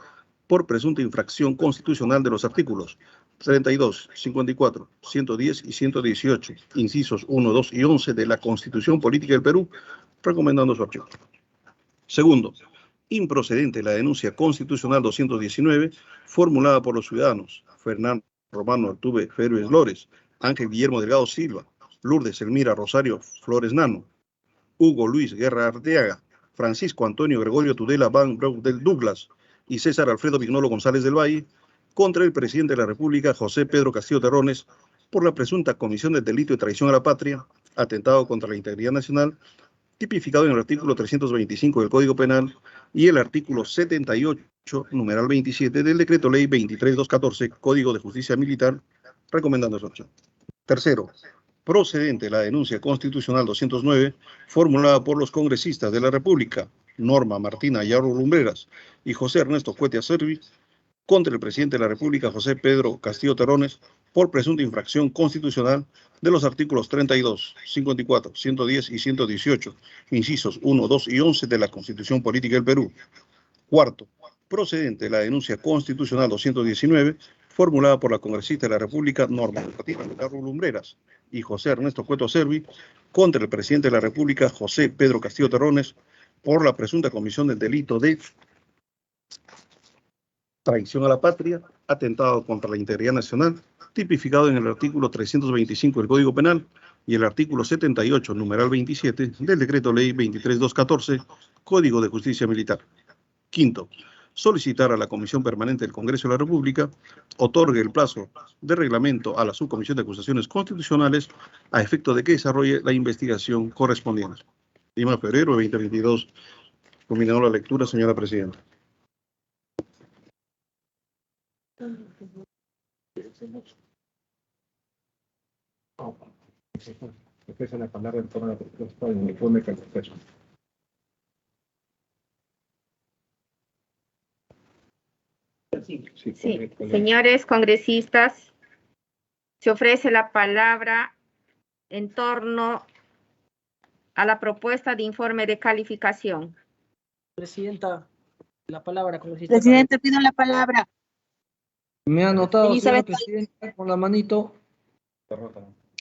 por presunta infracción constitucional de los artículos 32, 54, 110 y 118, incisos 1, 2 y 11 de la Constitución Política del Perú, recomendando su archivo. Segundo, improcedente la denuncia constitucional 219, formulada por los ciudadanos Fernán Romano Altuve Férez Flores, Ángel Guillermo Delgado Silva, Lourdes Elmira Rosario Flores Nano, Hugo Luis Guerra Arteaga, Francisco Antonio Gregorio Tudela Van Breu del Douglas y César Alfredo Vignolo González del Valle, contra el presidente de la República, José Pedro Castillo Terrones, por la presunta comisión del delito de traición a la patria, atentado contra la integridad nacional, tipificado en el artículo 325 del Código Penal y el artículo 78, numeral 27 del Decreto Ley 23.214, Código de Justicia Militar, recomendando su acción. Tercero, procedente la denuncia constitucional 209, formulada por los congresistas de la República, Norma Martina Yarro Lumbreras y José Ernesto Cuetia Servi, contra el presidente de la República, José Pedro Castillo Terrones, por presunta infracción constitucional de los artículos 32, 54, 110 y 118, incisos 1, 2 y 11 de la Constitución Política del Perú. Cuarto, procedente la denuncia constitucional 219, formulada por la congresista de la República, Norma Martina Yarro Lumbreras y José Ernesto Cueto Servi, contra el presidente de la República, José Pedro Castillo Terrones, por la presunta comisión del delito de traición a la patria, atentado contra la integridad nacional, tipificado en el artículo 325 del Código Penal y el artículo 78, numeral 27 del Decreto Ley 23.214, Código de Justicia Militar. Quinto, solicitar a la Comisión Permanente del Congreso de la República otorgue el plazo de reglamento a la Subcomisión de Acusaciones Constitucionales a efecto de que desarrolle la investigación correspondiente. Lima, febrero de 2022. Culminado la lectura, señora presidenta. Sí, señores congresistas, se ofrece la palabra en torno a la propuesta de informe de calificación. Presidenta, la palabra, congresista. Presidente, pido la palabra. Me ha anotado, señora Elizabeth presidenta, con la manito.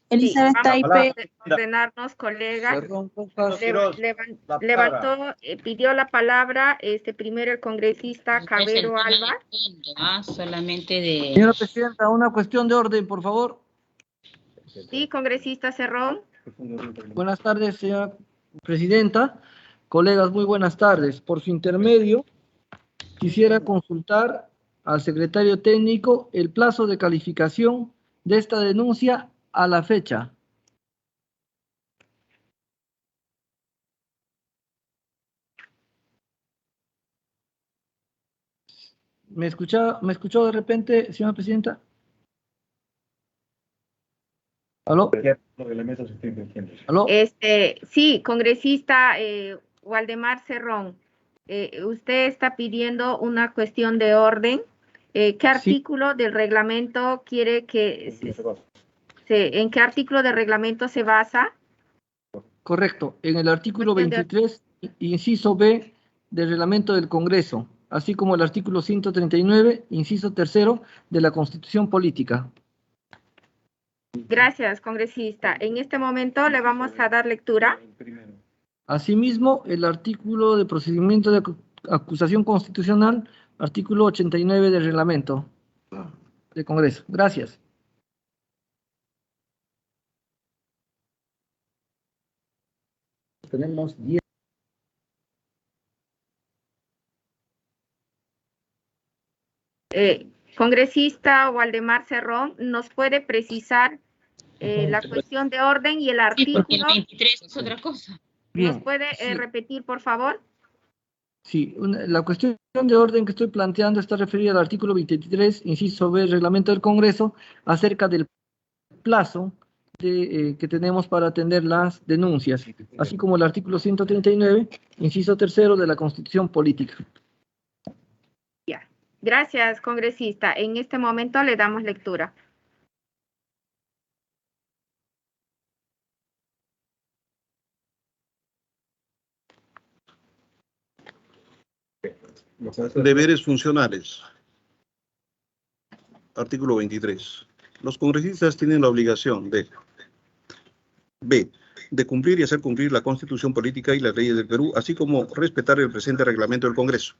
Elizabeth Sí, Taipe. vamos a ordenarnos, colegas. Cerrón, Rojas. Levantó, pidió la palabra primero el congresista Cabero Alba. Solamente de... Señora presidenta, una cuestión de orden, por favor. Sí, congresista Cerrón. Buenas tardes, señora presidenta. Colegas, muy buenas tardes. Por su intermedio, quisiera consultar al secretario técnico el plazo de calificación de esta denuncia a la fecha. ¿Me escuchó de repente, señora presidenta? ¿Aló? ¿Aló? Sí, congresista Waldemar Cerrón, usted está pidiendo una cuestión de orden. ¿Qué artículo del reglamento quiere que en qué artículo del reglamento se basa? Correcto, en el artículo 23, inciso B del reglamento del Congreso, así como el artículo 139, inciso tercero de la Constitución Política. Gracias, congresista. En este momento le vamos a dar lectura. Asimismo, el artículo de procedimiento de acusación constitucional, artículo 89 del reglamento del Congreso. Gracias. Tenemos 10. Congresista Waldemar Cerrón, ¿nos puede precisar la cuestión de orden y el artículo? Sí, porque el 23 es otra cosa. ¿Nos puede repetir, por favor? Sí, la cuestión de orden que estoy planteando está referida al artículo 23, inciso B del reglamento del Congreso, acerca del plazo que tenemos para atender las denuncias, así como el artículo 139, inciso tercero de la Constitución Política. Ya. Gracias, congresista. En este momento le damos lectura. Deberes funcionales. Artículo 23. Los congresistas tienen la obligación de B. De cumplir y hacer cumplir la Constitución Política y las leyes del Perú, así como respetar el presente reglamento del Congreso.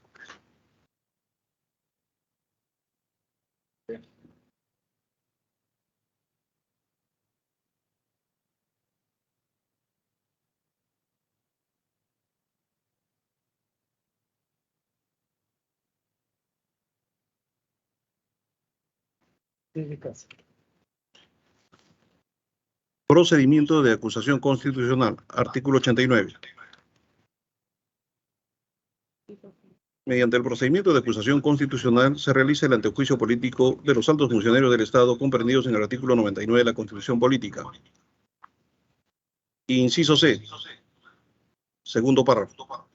Procedimiento de acusación constitucional, artículo 89. Mediante el procedimiento de acusación constitucional se realiza el antejuicio político de los altos funcionarios del Estado comprendidos en el artículo 99 de la Constitución Política. Inciso C. Segundo párrafo.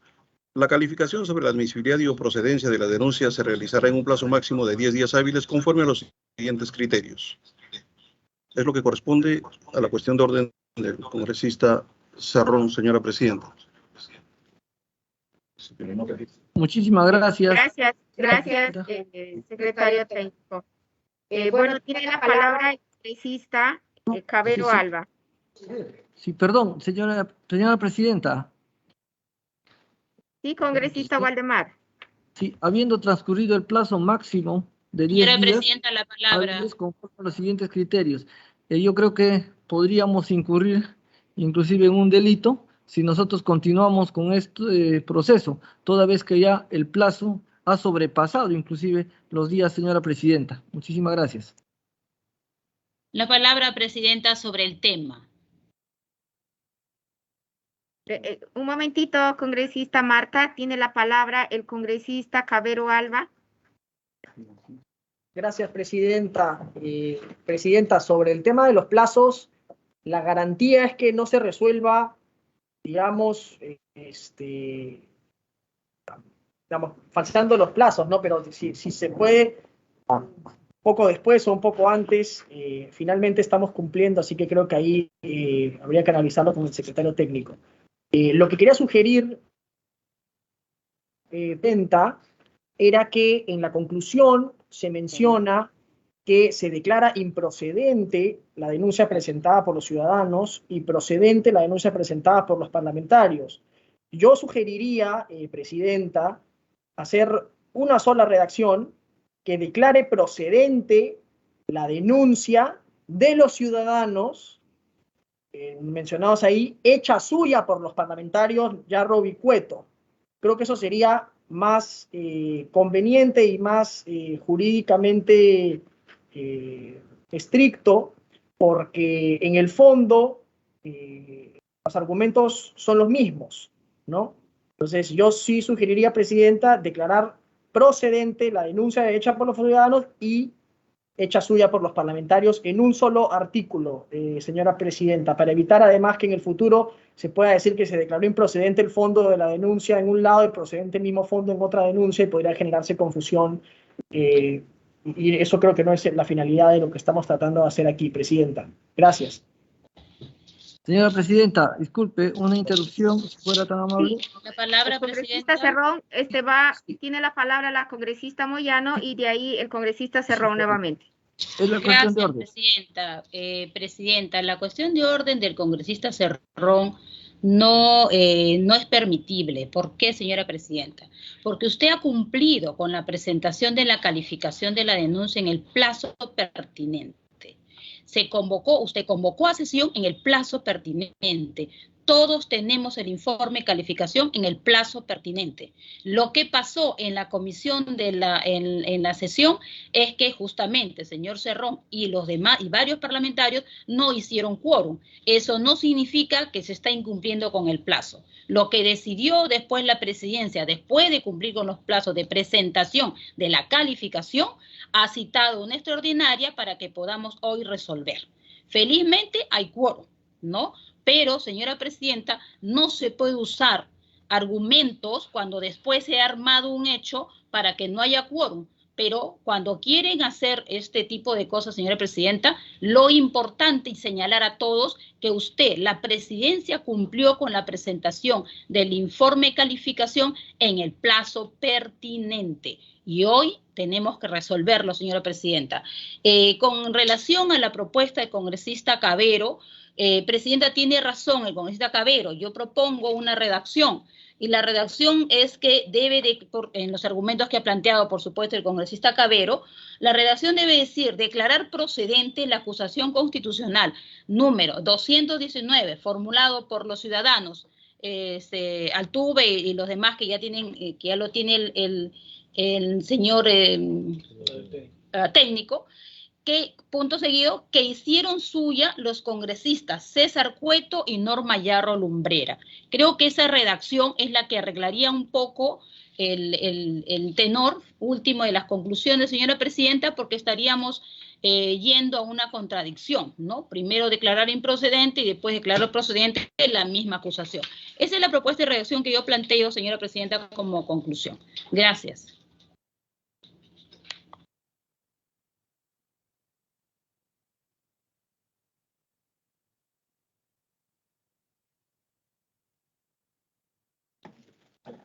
La calificación sobre la admisibilidad y o procedencia de la denuncia se realizará en un plazo máximo de 10 días hábiles conforme a los siguientes criterios. Es lo que corresponde a la cuestión de orden del congresista Cerrón, señora presidenta. Muchísimas gracias. Gracias, secretario técnico. Bueno, tiene la palabra el congresista Cabero Alba. Sí, perdón, señora presidenta. Sí, congresista Waldemar. Sí, habiendo transcurrido el plazo máximo de 10 días. Señora presidenta, la palabra. Conforme a los siguientes criterios. Yo creo que podríamos incurrir inclusive en un delito si nosotros continuamos con este proceso, toda vez que ya el plazo ha sobrepasado inclusive los días, señora presidenta. Muchísimas gracias. La palabra, presidenta, sobre el tema. Un momentito, congresista Marta. Tiene la palabra el congresista Cabero Alba. Gracias, presidenta. Presidenta, sobre el tema de los plazos, la garantía es que no se resuelva, digamos, falseando los plazos, ¿no? Pero si se puede, poco después o un poco antes, finalmente estamos cumpliendo, así que creo que ahí habría que analizarlo con el secretario técnico. Lo que quería sugerir, era que en la conclusión se menciona que se declara improcedente la denuncia presentada por los ciudadanos y procedente la denuncia presentada por los parlamentarios. Yo sugeriría, presidenta, hacer una sola redacción que declare procedente la denuncia de los ciudadanos mencionados ahí, hecha suya por los parlamentarios Yarro y Cueto. Creo que eso sería más conveniente y más jurídicamente estricto, porque en el fondo los argumentos son los mismos, ¿no? Entonces yo sí sugeriría, presidenta, declarar procedente la denuncia hecha por los ciudadanos y hecha suya por los parlamentarios en un solo artículo, señora presidenta, para evitar además que en el futuro se pueda decir que se declaró improcedente el fondo de la denuncia en un lado y procedente el mismo fondo en otra denuncia, y podría generarse confusión. Y eso creo que no es la finalidad de lo que estamos tratando de hacer aquí, presidenta. Gracias. Señora presidenta, disculpe, una interrupción, si fuera tan amable. La palabra, el presidenta. congresista Cerrón, tiene la palabra la congresista Moyano y de ahí el congresista Cerrón nuevamente. Es la cuestión de orden. Presidenta. Presidenta, la cuestión de orden del congresista Cerrón no es permitible. ¿Por qué, señora presidenta? Porque usted ha cumplido con la presentación de la calificación de la denuncia en el plazo pertinente. Usted convocó a sesión en el plazo pertinente. Todos tenemos el informe de calificación en el plazo pertinente. Lo que pasó en la comisión en la sesión es que justamente el señor Cerrón y los demás y varios parlamentarios no hicieron quórum. Eso no significa que se está incumpliendo con el plazo. Lo que decidió después la presidencia, después de cumplir con los plazos de presentación de la calificación, ha citado una extraordinaria para que podamos hoy resolver. Felizmente hay quórum, ¿no? Pero, señora presidenta, no se puede usar argumentos cuando después se ha armado un hecho para que no haya quórum. Pero cuando quieren hacer este tipo de cosas, señora presidenta, lo importante es señalar a todos que usted, la presidencia, cumplió con la presentación del informe de calificación en el plazo pertinente. Y hoy tenemos que resolverlo, señora presidenta. Con relación a la propuesta del congresista Cabero, presidenta, tiene razón el congresista Cabero. Yo propongo una redacción. Y la redacción es que en los argumentos que ha planteado, por supuesto, el congresista Cabero, la redacción debe decir, declarar procedente la acusación constitucional número 219, formulado por los ciudadanos, Altuve y los demás que ya lo tiene el señor técnico, que, punto seguido, que hicieron suya los congresistas César Cueto y Norma Yarro Lumbrera. Creo que esa redacción es la que arreglaría un poco el tenor último de las conclusiones, señora presidenta, porque estaríamos yendo a una contradicción, ¿no? Primero declarar improcedente y después declarar procedente la misma acusación. Esa es la propuesta de redacción que yo planteo, señora presidenta, como conclusión. Gracias.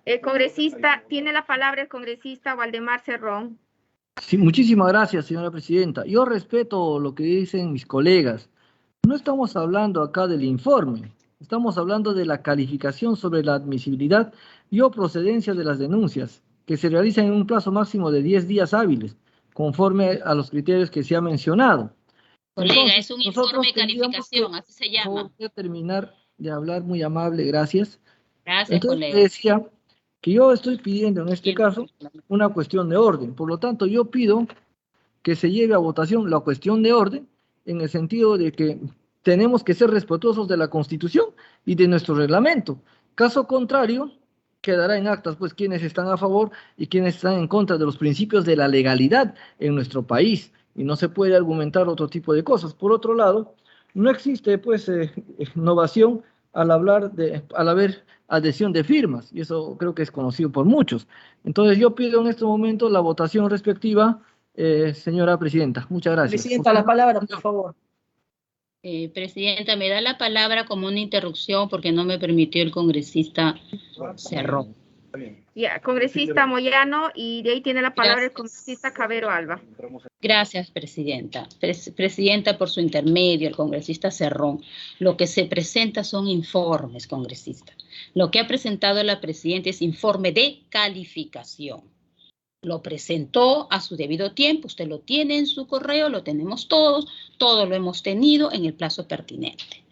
El congresista, tiene la palabra el congresista Waldemar Cerrón. Sí, muchísimas gracias, señora presidenta. Yo respeto lo que dicen mis colegas. No estamos hablando acá del informe, estamos hablando de la calificación sobre la admisibilidad y o procedencia de las denuncias, que se realizan en un plazo máximo de 10 días hábiles, conforme a los criterios que se ha mencionado. Colega, Entonces, es un informe de calificación, así se llama. Voy a terminar de hablar, muy amable, gracias. Gracias, Entonces, colega. decía que yo estoy pidiendo en este caso una cuestión de orden. Por lo tanto, yo pido que se lleve a votación la cuestión de orden en el sentido de que tenemos que ser respetuosos de la Constitución y de nuestro reglamento. Caso contrario, quedará en actas pues quienes están a favor y quienes están en contra de los principios de la legalidad en nuestro país, y no se puede argumentar otro tipo de cosas. Por otro lado, no existe pues innovación al haber adhesión de firmas, y eso creo que es conocido por muchos. Entonces yo pido en este momento la votación respectiva, señora presidenta. Muchas gracias. Presidenta, la palabra, por favor. Presidenta, me da la palabra como una interrupción porque no me permitió el congresista Cerrón. Ya, congresista Moyano, y de ahí tiene la palabra el congresista Cabero Alba. Gracias, presidenta. Presidenta, por su intermedio, el congresista Cerrón. Lo que se presenta son informes, congresista. Lo que ha presentado la presidenta es informe de calificación. Lo presentó a su debido tiempo, usted lo tiene en su correo, lo tenemos todos lo hemos tenido en el plazo pertinente.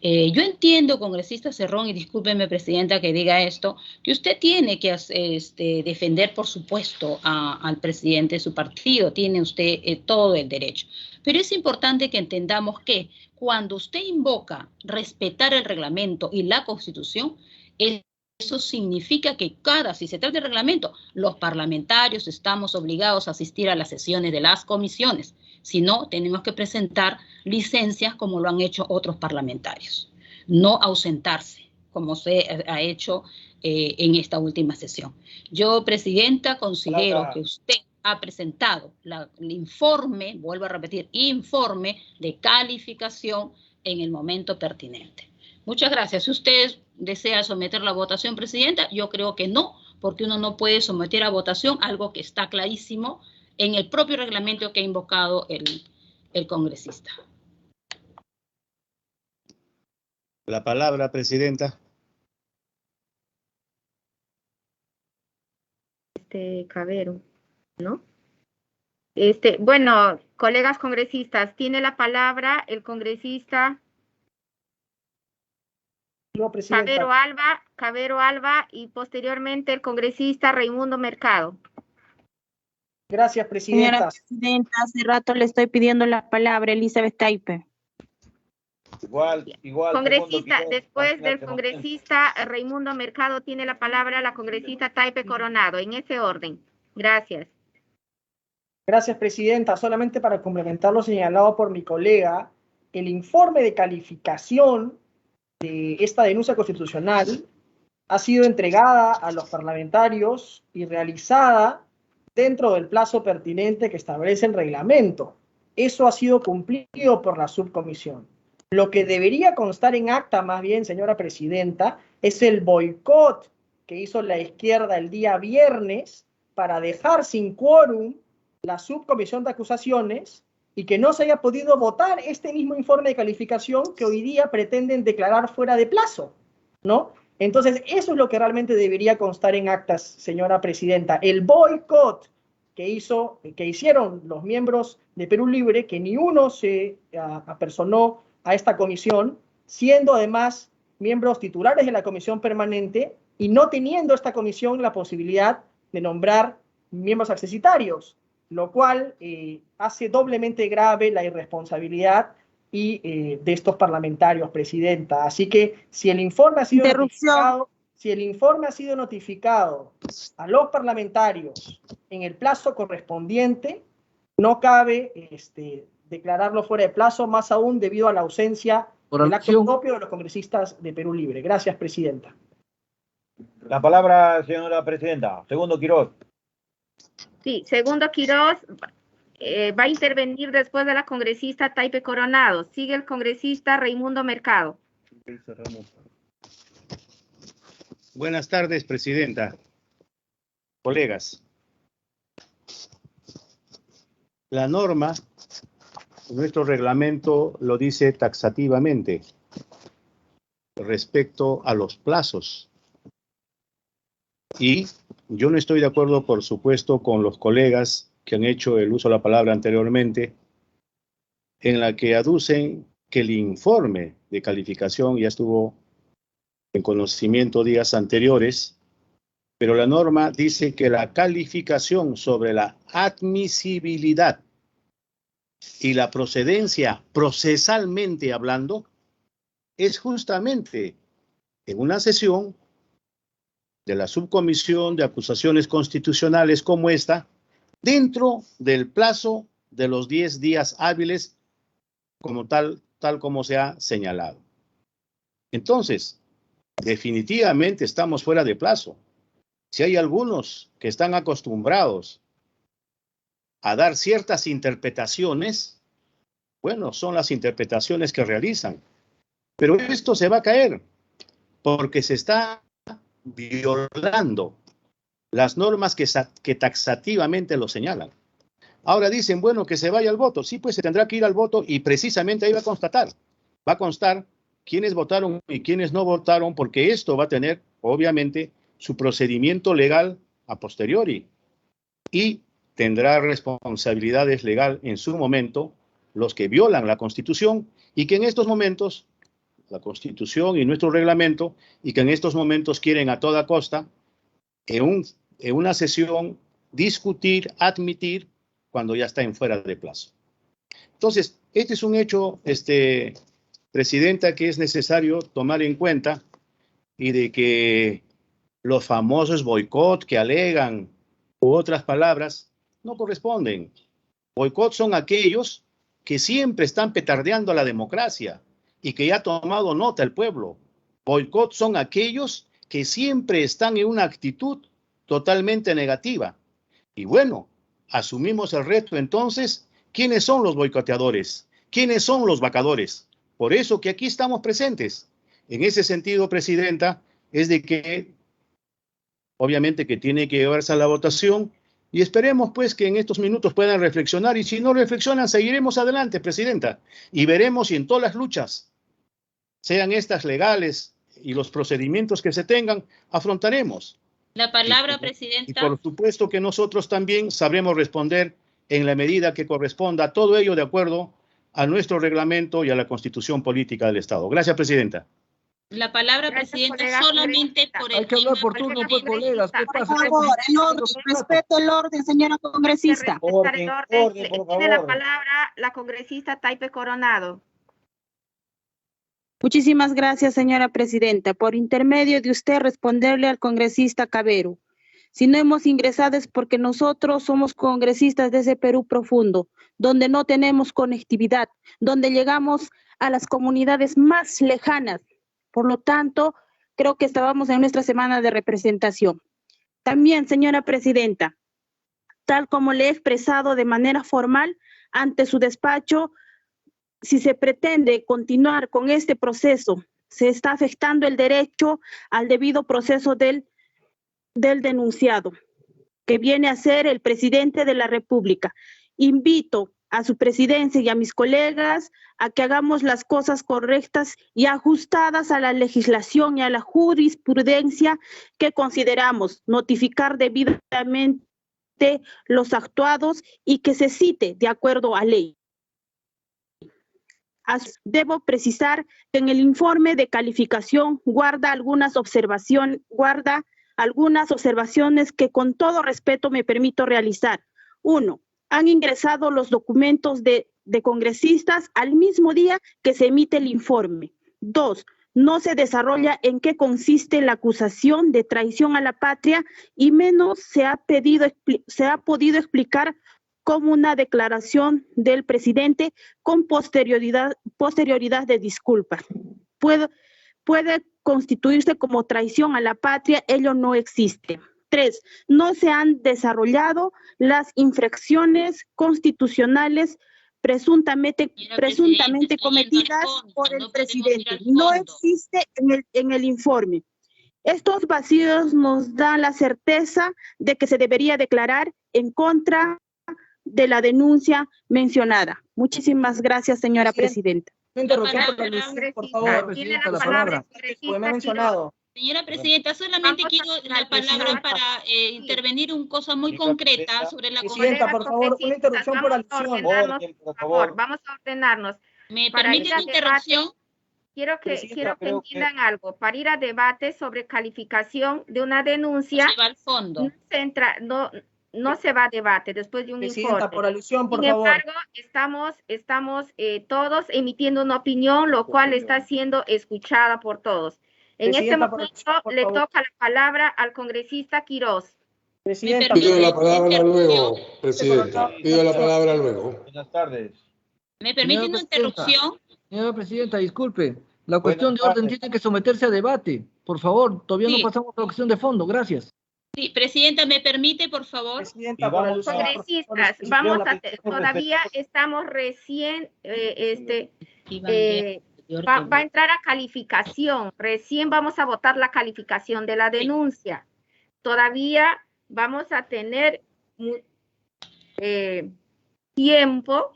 Yo entiendo, congresista Cerrón, y discúlpeme, presidenta, que diga esto, que usted tiene que defender, por supuesto, al presidente de su partido, tiene usted todo el derecho. Pero es importante que entendamos que cuando usted invoca respetar el reglamento y la Constitución, el eso significa que si se trata de reglamento, los parlamentarios estamos obligados a asistir a las sesiones de las comisiones. Si no, tenemos que presentar licencias como lo han hecho otros parlamentarios. No ausentarse, como se ha hecho en esta última sesión. Yo, Presidenta, considero que usted ha presentado el informe, vuelvo a repetir, informe de calificación en el momento pertinente. Muchas gracias. Si usted desea someter la votación, Presidenta, yo creo que no, porque uno no puede someter a votación algo que está clarísimo en el propio reglamento que ha invocado el congresista. La palabra, Presidenta. Cabero, ¿no? Bueno, colegas congresistas, tiene la palabra el congresista Cabero Alba y posteriormente el congresista Raimundo Mercado. Gracias, Presidenta. Señora Presidenta, hace rato le estoy pidiendo la palabra, Elizabeth Taipe. Igual. Congresista, después del congresista Raimundo Mercado tiene la palabra la congresista Taipe Coronado, en ese orden. Gracias. Gracias, Presidenta. Solamente para complementar lo señalado por mi colega, el informe de calificación de esta denuncia constitucional ha sido entregada a los parlamentarios y realizada dentro del plazo pertinente que establece el reglamento. Eso ha sido cumplido por la subcomisión. Lo que debería constar en acta, más bien, señora Presidenta, es el boicot que hizo la izquierda el día viernes para dejar sin quórum la subcomisión de acusaciones y que no se haya podido votar este mismo informe de calificación que hoy día pretenden declarar fuera de plazo, ¿no? Entonces, eso es lo que realmente debería constar en actas, señora Presidenta. El boicot que hicieron los miembros de Perú Libre, que ni uno se apersonó a esta comisión, siendo además miembros titulares de la comisión permanente y no teniendo esta comisión la posibilidad de nombrar miembros accesitarios, lo cual hace doblemente grave la irresponsabilidad de estos parlamentarios, Presidenta. Así que si el informe ha sido notificado a los parlamentarios en el plazo correspondiente, no cabe declararlo fuera de plazo, más aún debido a la ausencia del acto propio de los congresistas de Perú Libre. Gracias, Presidenta. La palabra, señora Presidenta. Segundo Quiroz. Sí, segundo Quiroz va a intervenir después de la congresista Taipe Coronado. Sigue el congresista Raimundo Mercado. Buenas tardes, Presidenta. Colegas. La norma, nuestro reglamento lo dice taxativamente respecto a los plazos. Y yo no estoy de acuerdo, por supuesto, con los colegas que han hecho el uso de la palabra anteriormente, en la que aducen que el informe de calificación ya estuvo en conocimiento días anteriores, pero la norma dice que la calificación sobre la admisibilidad y la procedencia procesalmente hablando es justamente en una sesión de la subcomisión de acusaciones constitucionales como esta, dentro del plazo de los 10 días hábiles, como tal como se ha señalado. Entonces, definitivamente estamos fuera de plazo. Si hay algunos que están acostumbrados a dar ciertas interpretaciones, bueno, son las interpretaciones que realizan. Pero esto se va a caer, porque se está violando las normas que taxativamente lo señalan. Ahora dicen, bueno, que se vaya al voto. Sí, pues se tendrá que ir al voto y precisamente ahí va a constar quiénes votaron y quiénes no votaron, porque esto va a tener, obviamente, su procedimiento legal a posteriori y tendrá responsabilidades legal en su momento los que violan la Constitución y que en estos momentos la Constitución y nuestro reglamento, y que en estos momentos quieren a toda costa, en una sesión, discutir, admitir, cuando ya está en fuera de plazo. Entonces, este es un hecho, Presidenta, que es necesario tomar en cuenta y de que los famosos boicot que alegan u otras palabras no corresponden. Boicot son aquellos que siempre están petardeando a la democracia y que ya ha tomado nota el pueblo. Boicot son aquellos que siempre están en una actitud totalmente negativa. Y bueno, asumimos el reto entonces. ¿Quiénes son los boicoteadores? ¿Quiénes son los vacadores? Por eso que aquí estamos presentes. En ese sentido, Presidenta, es de que obviamente que tiene que llevarse a la votación y esperemos pues que en estos minutos puedan reflexionar y si no reflexionan seguiremos adelante, Presidenta, y veremos si en todas las luchas, sean estas legales y los procedimientos que se tengan, afrontaremos. La palabra, Y Presidenta. por supuesto que nosotros también sabremos responder en la medida que corresponda, todo ello de acuerdo a nuestro reglamento y a la Constitución Política del Estado. Gracias, Presidenta. La palabra, Gracias, Presidenta, colega solamente por el Hay que hablar tema, por turno, pues, colegas. ¿Qué Por pasa? favor, el orden, respeto el orden, señora congresista. Orden, orden, por Tiene la favor. palabra la congresista Taipe Coronado. Muchísimas gracias, señora presidenta. Por intermedio de usted, responderle al congresista Cabero. Si no hemos ingresado es porque nosotros somos congresistas de ese Perú profundo, donde no tenemos conectividad, donde llegamos a las comunidades más lejanas. Por lo tanto, creo que estábamos en nuestra semana de representación. También, señora presidenta, tal como le he expresado de manera formal ante su despacho, si se pretende continuar con este proceso, se está afectando el derecho al debido proceso del denunciado, que viene a ser el presidente de la República. Invito a su presidencia y a mis colegas a que hagamos las cosas correctas y ajustadas a la legislación y a la jurisprudencia que consideramos, notificar debidamente los actuados y que se cite de acuerdo a ley. Debo precisar que en el informe de calificación guarda algunas observaciones que con todo respeto me permito realizar. 1. Han ingresado los documentos de congresistas al mismo día que se emite el informe. 2. No se desarrolla en qué consiste la acusación de traición a la patria y menos se ha podido explicar como una declaración del presidente con posterioridad de disculpas. Puede constituirse como traición a la patria, ello no existe. 3. No se han desarrollado las infracciones constitucionales presuntamente cometidas por el presidente. No existe en el informe. Estos vacíos nos dan la certeza de que se debería declarar en contra de la denuncia mencionada. Muchísimas gracias, señora presidenta. Una interrupción por alusión, por favor, presidenta, la palabra. Porque me ha mencionado. Señora presidenta, solamente quiero la palabra para intervenir un cosa muy concreta sobre la Presidenta, por favor, una interrupción por alusión. Por favor, vamos a ordenarnos. ¿Me permite una interrupción? Quiero que entiendan algo. Para ir a debate sobre calificación de una denuncia, Se va al fondo. no se va a debate después de un Presidenta, informe. por alusión, por Sin favor. embargo, estamos todos emitiendo una opinión, lo cual está siendo escuchada por todos. En este Presidenta, momento por le favor. toca la palabra al congresista Quiroz. Presidenta, Pido la palabra luego, Presidenta. Pido la palabra luego. Buenas tardes. ¿Me permite Señora una presidenta. interrupción? Señora presidenta, disculpe. La cuestión de orden tiene que someterse a debate. Por favor, todavía no Sí. pasamos a la cuestión de fondo. Gracias. Sí, presidenta, ¿me permite, por favor? Presidenta, por alusión. Congresistas, todavía estamos recién, va a entrar a calificación. Recién vamos a votar la calificación de la denuncia. Todavía vamos a tener tiempo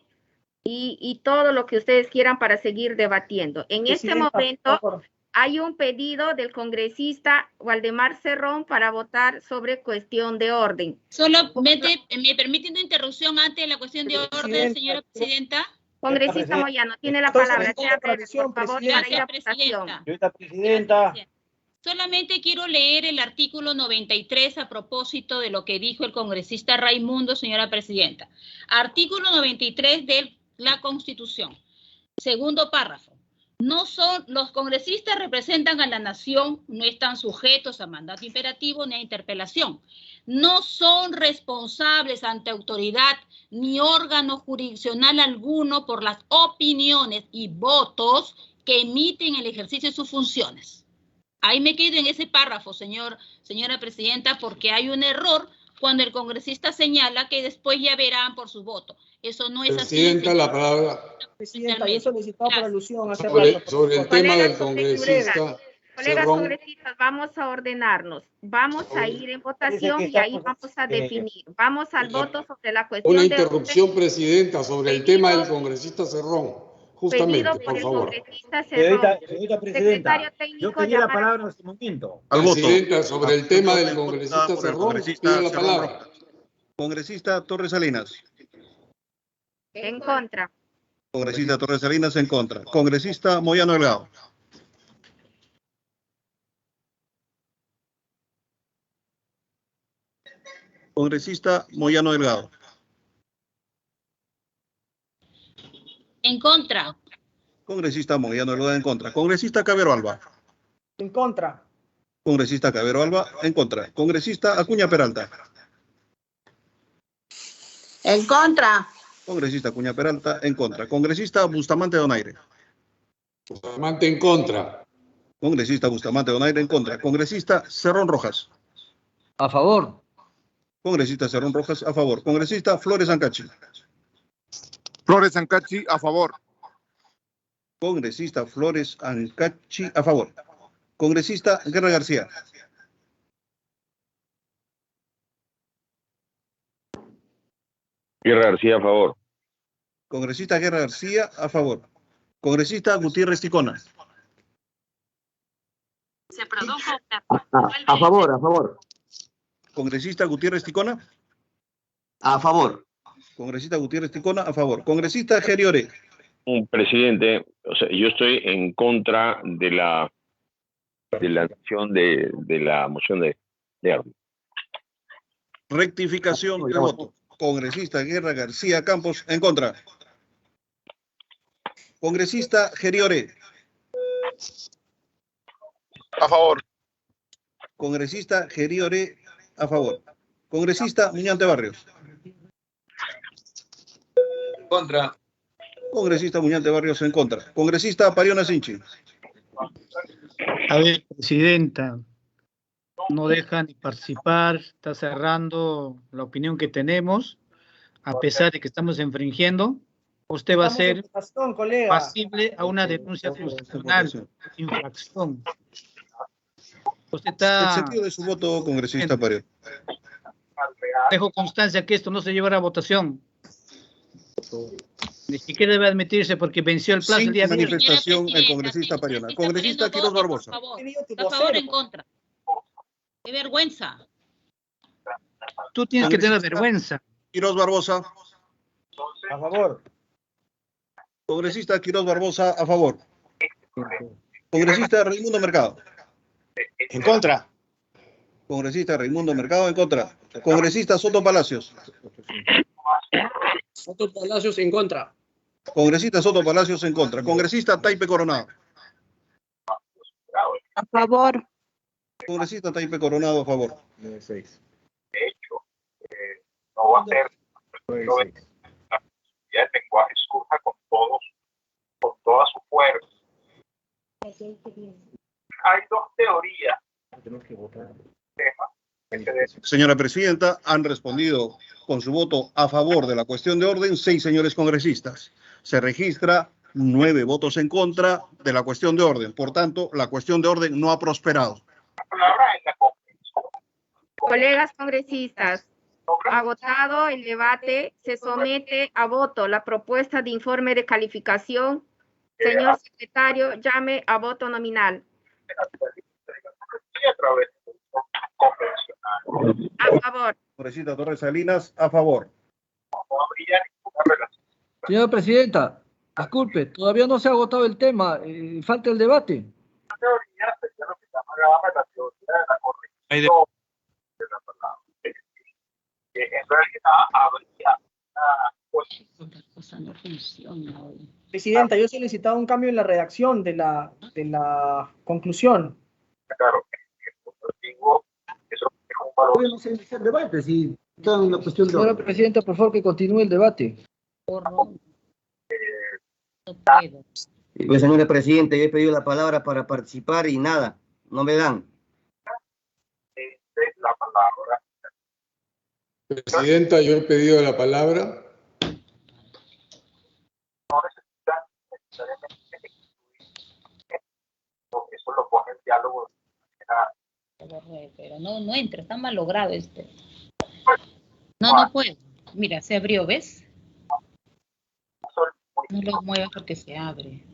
y todo lo que ustedes quieran para seguir debatiendo. En este Presidenta, momento por favor. hay un pedido del congresista Waldemar Cerrón para votar sobre cuestión de orden. Solamente, ¿me permite una interrupción antes de la cuestión de orden, señora presidenta? Congresista Moyano, tiene la Entonces, palabra. Sea breve, tradición, por favor, presidenta. para ir a Gracias, votación. presidenta. Señorita presidenta. Solamente quiero leer el artículo 93 a propósito de lo que dijo el congresista Raimundo, señora presidenta. Artículo 93 de la Constitución. Segundo párrafo. No son, los congresistas representan a la nación, no están sujetos a mandato imperativo ni a interpelación. No son responsables ante autoridad ni órgano jurisdiccional alguno por las opiniones y votos que emiten en el ejercicio de sus funciones. Ahí me quedo en ese párrafo, señora presidenta, porque hay un error cuando el congresista señala que después ya verán por su voto. Eso no es así. Presidenta, la palabra. Presidenta, yo solicitaba por alusión hace Sobre rato. el tema del congresista Colegas Cerrón. congresistas, vamos a ordenarnos. Vamos a ir en votación que y ahí estamos, vamos a definir. Vamos al voto sobre la cuestión Una de interrupción, presidenta, sobre el tema del congresista Cerrón. Justamente, pedido por por el favor. congresista Cerrón. Señorita presidenta, Secretario yo técnico, pedí la llamar a- palabra en este momento. Al voto. Presidenta, sobre el tema del Por congresista el Cerrón, congresista pido la Cerrón palabra. Rojas. Congresista Torres Salinas. En contra. Congresista Torres Salinas en contra. Congresista Moyano Delgado. Congresista Moyano Delgado. En contra. Congresista Moyano Delgado en contra. Congresista Cabero Alba. En contra. Congresista Cabero Alba en contra. Congresista Acuña Peralta. En contra. Congresista Acuña Peralta en contra. Congresista Bustamante Donaire. Bustamante en contra. Congresista Bustamante Donaire en contra. Congresista Cerrón Rojas. A favor. Congresista Cerrón Rojas a favor. Congresista Flores Ancachi. Flores Ancachi, a favor. Congresista Flores Ancachi a favor. Congresista Guerra García. Guerra García, a favor. Congresista Guerra García a favor. Congresista Gutiérrez Ticona. Se produjo A favor, a favor. Congresista Gutiérrez Ticona. A favor. Congresista Gutiérrez Ticona a favor. Congresista Geriore. Presidente, o sea, yo estoy en contra de la acción de la moción de orden. Rectificación de voto. Congresista Guerra García Campos en contra. Congresista Geriore. A favor. Congresista Geriore a favor. Congresista Muñante Barrios. Contra. Congresista Muñante Barrios en contra. Congresista Pariona Sinchi. A ver, presidenta, no deja ni participar, está cerrando la opinión que tenemos, a pesar de que estamos infringiendo. Usted va a ser pasible a una denuncia constitucional, infracción. Usted está... El sentido de su voto, congresista Pariona. Dejo constancia que esto no se llevará a votación. Ni siquiera debe admitirse porque venció el plazo el día viernes. Manifestación el congresista Pariona. Congresista Quiroz Barbosa. A favor o en contra. ¡Qué vergüenza! Tú tienes que tener vergüenza. Quiroz Barbosa. A favor. Congresista Quiroz Barbosa a favor. Congresista Raimundo Mercado. En contra. Congresista Raimundo Mercado en contra. Congresista Soto Palacios. Soto Palacios en contra. Congresista Soto Palacios en contra. Congresista Taipe Coronado. A favor. Congresista Taipe Coronado a favor. De hecho, no va a ser ya el lenguaje surja con toda su fuerza. Hay dos teorías. Señora Presidenta, han respondido con su voto a favor de la cuestión de orden 6 señores congresistas. Se registra 9 votos en contra de la cuestión de orden. Por tanto, la cuestión de orden no ha prosperado. Colegas congresistas, agotado el debate, se somete a voto la propuesta de informe de calificación. Señor secretario, llame a voto nominal. A favor. Congresista Torres Salinas, a favor. Señora Presidenta, disculpe, todavía no se ha agotado el tema, falta el debate. En realidad habría Otra cosa no funciona hoy. Presidenta, yo he solicitado un cambio en la redacción de la conclusión. Claro, digo, eso es un valor. Hoy no se inicia el debate, si está en la cuestión de... Señora Presidenta, por favor, que continúe el debate. No puedo. Pues, señora Presidenta, yo he pedido la palabra para participar y nada, no me dan. La palabra. Presidenta, yo he pedido la palabra. No necesitan necesariamente porque eso lo pone el diálogo. Pero no entra, está mal logrado este. No puedo. Mira, se abrió, ¿ves? No lo muevas porque se abre.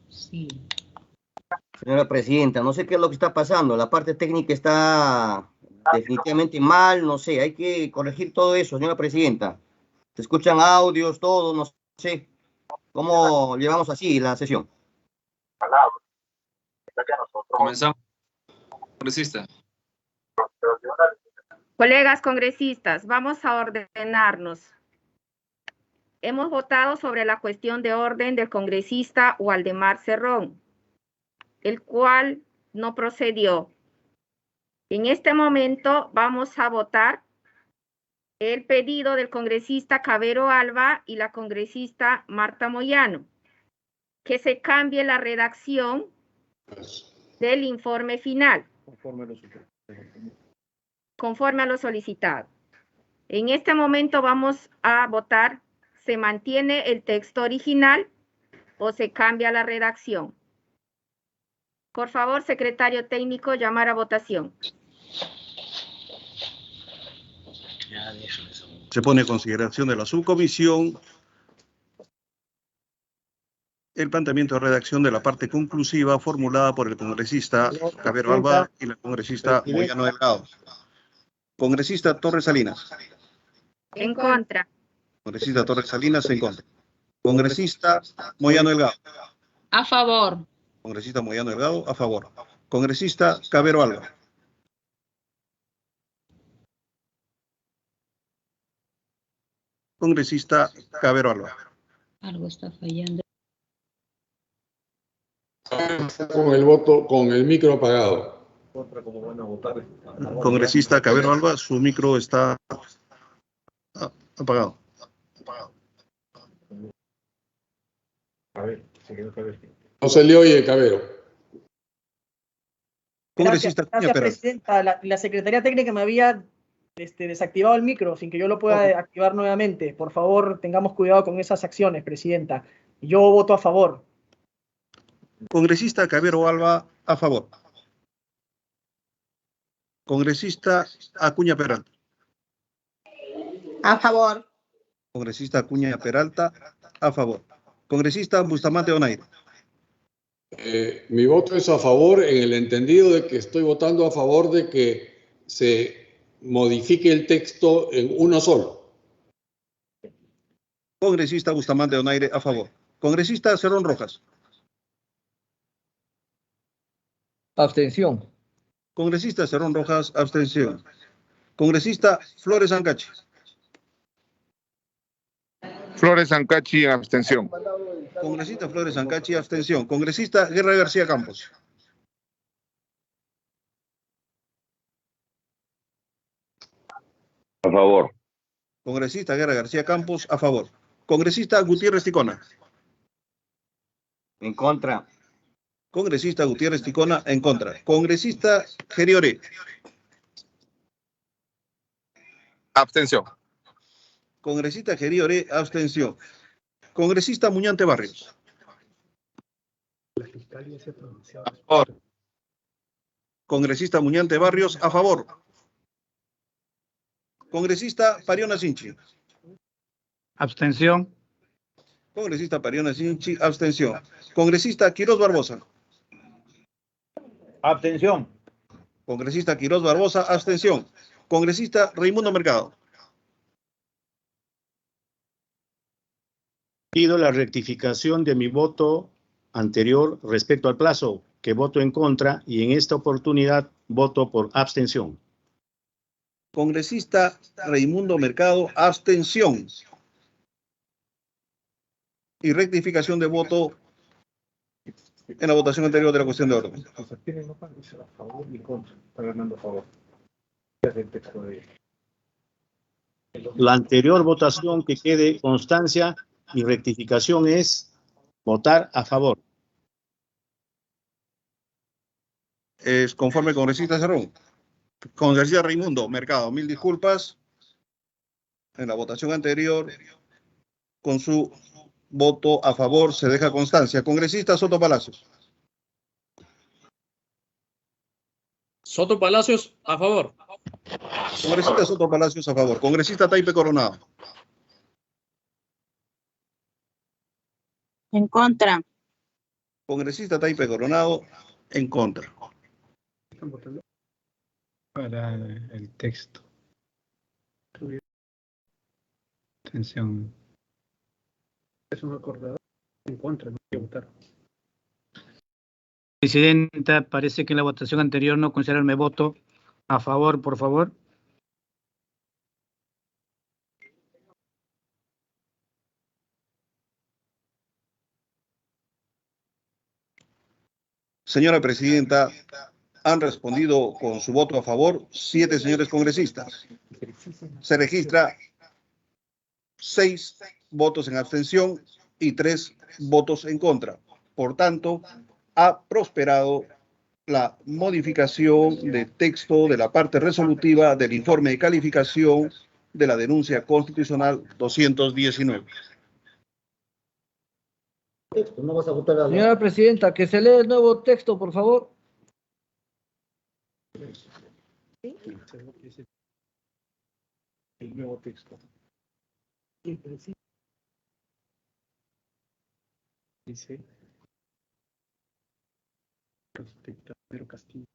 Sí. Señora Presidenta, no sé qué es lo que está pasando. La parte técnica está definitivamente mal, no sé, hay que corregir todo eso, señora Presidenta. Se escuchan audios, todo, no sé. ¿Cómo llevamos así la sesión? Comenzamos. Congresista. Colegas congresistas, vamos a ordenarnos. Hemos votado sobre la cuestión de orden del congresista Waldemar Cerrón, el cual no procedió. En este momento vamos a votar el pedido del congresista Cabero Alba y la congresista Marta Moyano, que se cambie la redacción del informe final, conforme a lo solicitado. En este momento vamos a votar, ¿se mantiene el texto original o se cambia la redacción? Por favor, secretario técnico, llamar a votación. Se pone en consideración de la subcomisión el planteamiento de redacción de la parte conclusiva formulada por el congresista Cabero Alba y la congresista Moyano Delgado. Congresista Torres Salinas. En contra. Congresista Torres Salinas, en contra. Congresista Moyano Delgado. A favor. Congresista Moyano Delgado, a favor. Congresista Cabero Alba. Congresista Cabero Alba. Algo está fallando. Con el voto, con el micro apagado. Congresista Cabero Alba, su micro está apagado. No se le oye, Cabero. Congresista Gracias, Presidenta. La Secretaría Técnica me había desactivado el micro sin que yo lo pueda activar nuevamente. Por favor, tengamos cuidado con esas acciones, Presidenta. Yo voto a favor. Congresista Cabero Alba, a favor. Congresista Acuña Peralta. A favor. Congresista Acuña Peralta, a favor. Congresista Bustamante Donaire. Mi voto es a favor en el entendido de que estoy votando a favor de que se modifique el texto en uno solo. Congresista Bustamante Donaire, a favor. Congresista Cerrón Rojas. Abstención. Congresista Cerrón Rojas, abstención. Congresista Flores Ancachi. Flores Ancachi, abstención. Congresista Flores Ancachi, abstención. Congresista Guerra García Campos. A favor. Congresista Guerra García Campos, a favor. Congresista Gutiérrez Ticona. En contra. Congresista Gutiérrez Ticona, en contra. Congresista Geriore. Abstención. Congresista Geriore, abstención. Congresista Muñante Barrios. A favor. Congresista Muñante Barrios, a favor. Congresista Pariona Sinchi. Abstención. Congresista Pariona Sinchi, abstención. Congresista Quirós Barbosa. Abstención. Congresista Quirós Barbosa, abstención. Congresista Raimundo Mercado. Pido la rectificación de mi voto anterior respecto al plazo, que voto en contra, y en esta oportunidad voto por abstención. Congresista Raimundo Mercado, abstención. Y rectificación de voto en la votación anterior de la cuestión de orden. La anterior votación, que quede constancia y rectificación, es votar a favor. Es conforme congresista Cerrón. Congresista Raimundo Mercado, mil disculpas. En la votación anterior, con su voto a favor, se deja constancia. Congresista Soto Palacios. Soto Palacios, a favor. Congresista Soto Palacios, a favor. Congresista Taipe Coronado. En contra. Congresista Taipe Coronado, en contra. Para el texto. Atención. Es un acordador en contra, no hay que votar. Presidenta, parece que en la votación anterior no consideraron mi voto a favor, por favor. Señora Presidenta, han respondido con su voto a favor 7 señores congresistas. Se registra 6 votos en abstención y 3 votos en contra. Por tanto, ha prosperado la modificación de texto de la parte resolutiva del informe de calificación de la denuncia constitucional 219. No vas a votar a la... Señora Presidenta, que se lea el nuevo texto, por favor. El nuevo texto. Dice respecto a Pedro Castillo.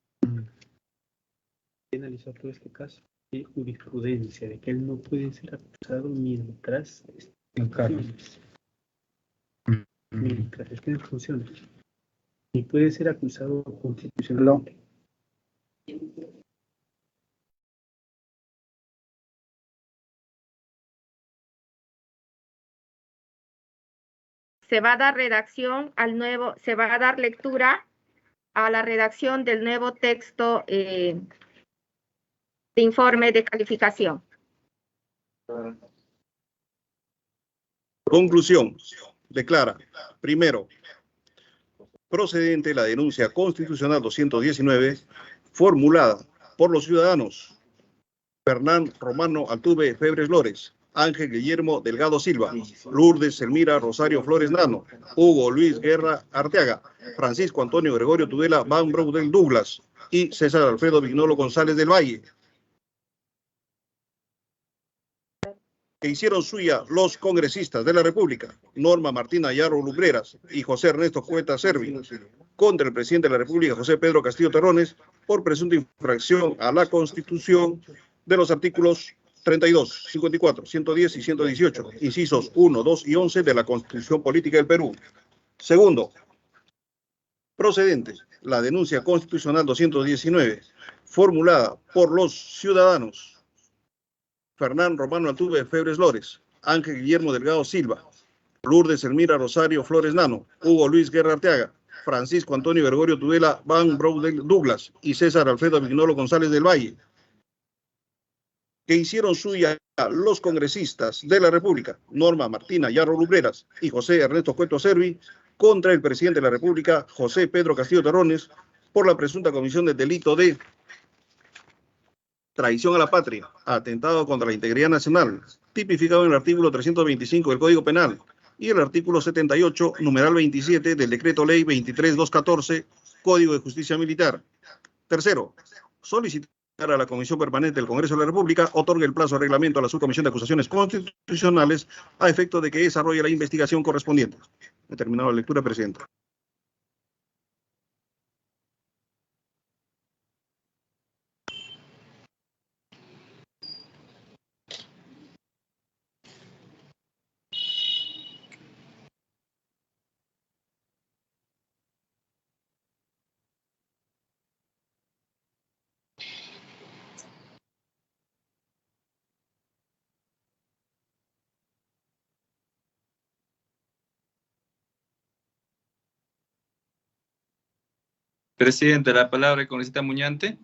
Analizar todo este caso de jurisprudencia, de que él no puede ser acusado mientras esté en funciones. Mientras esté en funciones. Ni puede ser acusado constitucionalmente. Se va a dar redacción al nuevo, se va a dar lectura a la redacción del nuevo texto de informe de calificación. Conclusión. Declara, primero, procedente la denuncia constitucional 219 formulada por los ciudadanos Fernán Romano Altuve Febres Lores, Ángel Guillermo Delgado Silva, Lourdes Elmira Rosario Flores Nano, Hugo Luis Guerra Arteaga, Francisco Antonio Gregorio Tudela Van Broudel Douglas y César Alfredo Vignolo González del Valle, que hicieron suya los congresistas de la República, Norma Martina Yarro Lumbreras y José Ernesto Cueta Servi, contra el presidente de la República, José Pedro Castillo Terrones, por presunta infracción a la Constitución de los artículos 32, 54, 110 y 118, incisos 1, 2 y 11 de la Constitución Política del Perú. Segundo, procedente la denuncia constitucional 219, formulada por los ciudadanos Fernán Romano Altuve Febres Lores, Ángel Guillermo Delgado Silva, Lourdes Elmira Rosario Flores Nano, Hugo Luis Guerra Arteaga, Francisco Antonio Gregorio Tudela Van Broudel Douglas y César Alfredo Vignolo González del Valle, que hicieron suya los congresistas de la República, Norma Martina Yarro Lumbreras y José Ernesto Cueto Servi, contra el presidente de la República, José Pedro Castillo Terrones, por la presunta comisión del delito de traición a la patria, atentado contra la integridad nacional, tipificado en el artículo 325 del Código Penal y el artículo 78, numeral 27 del Decreto Ley 23214, Código de Justicia Militar. Tercero, solicitar a la Comisión Permanente del Congreso de la República otorgue el plazo de reglamento a la Subcomisión de Acusaciones Constitucionales a efecto de que desarrolle la investigación correspondiente. He terminado la lectura, Presidenta. Presidente, la palabra congresista Muñante.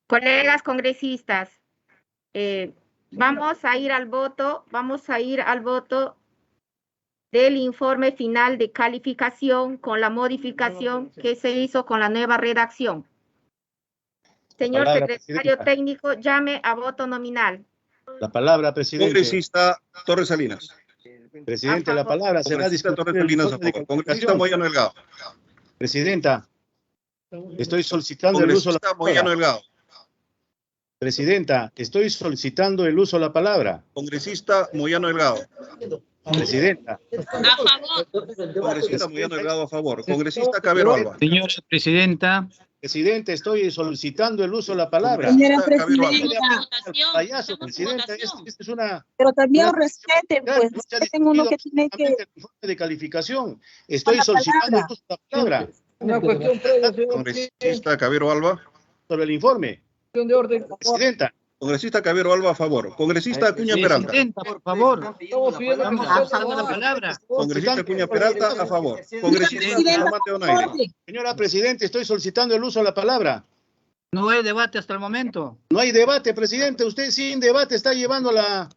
Colegas congresistas, vamos a ir al voto del informe final de calificación con la modificación que se hizo con la nueva redacción. Señor secretario técnico, llame a voto nominal. La palabra, presidente. Congresista Torres Salinas. Presidente, la palabra será Congresista Torres Salinas, a favor. Congresista Moyano Delgado. Presidenta, estoy solicitando el uso de la Congresista Moyano palabra. Delgado. Presidenta, estoy solicitando el uso de la palabra. Congresista Moyano Delgado. Presidenta. A favor. Congresista Moyano Delgado, a favor. Congresista Cabero Alba. Señora presidenta. Presidente, estoy solicitando el uso de la palabra. Señora Presidenta, presidenta. es una... Pero también una- respeten, pues, no se ha respeten uno que discutido tiene que... el informe de calificación. Estoy la solicitando el palabra. uso de la palabra. Una cuestión previa, señor Congresista Cabero Alba. Sobre el informe. cuestión de orden. Presidenta. Congresista Cabero Alba, a favor. Congresista Acuña Peralta. Presidenta, por favor. Estamos pidiendo que Vamos se a dar la palabra. Congresista Acuña Peralta, a favor. Congresista Amate Donaire. Señora Presidente, estoy solicitando el uso de la palabra. No hay debate hasta el momento. No hay debate, presidente. Usted sin debate está llevando a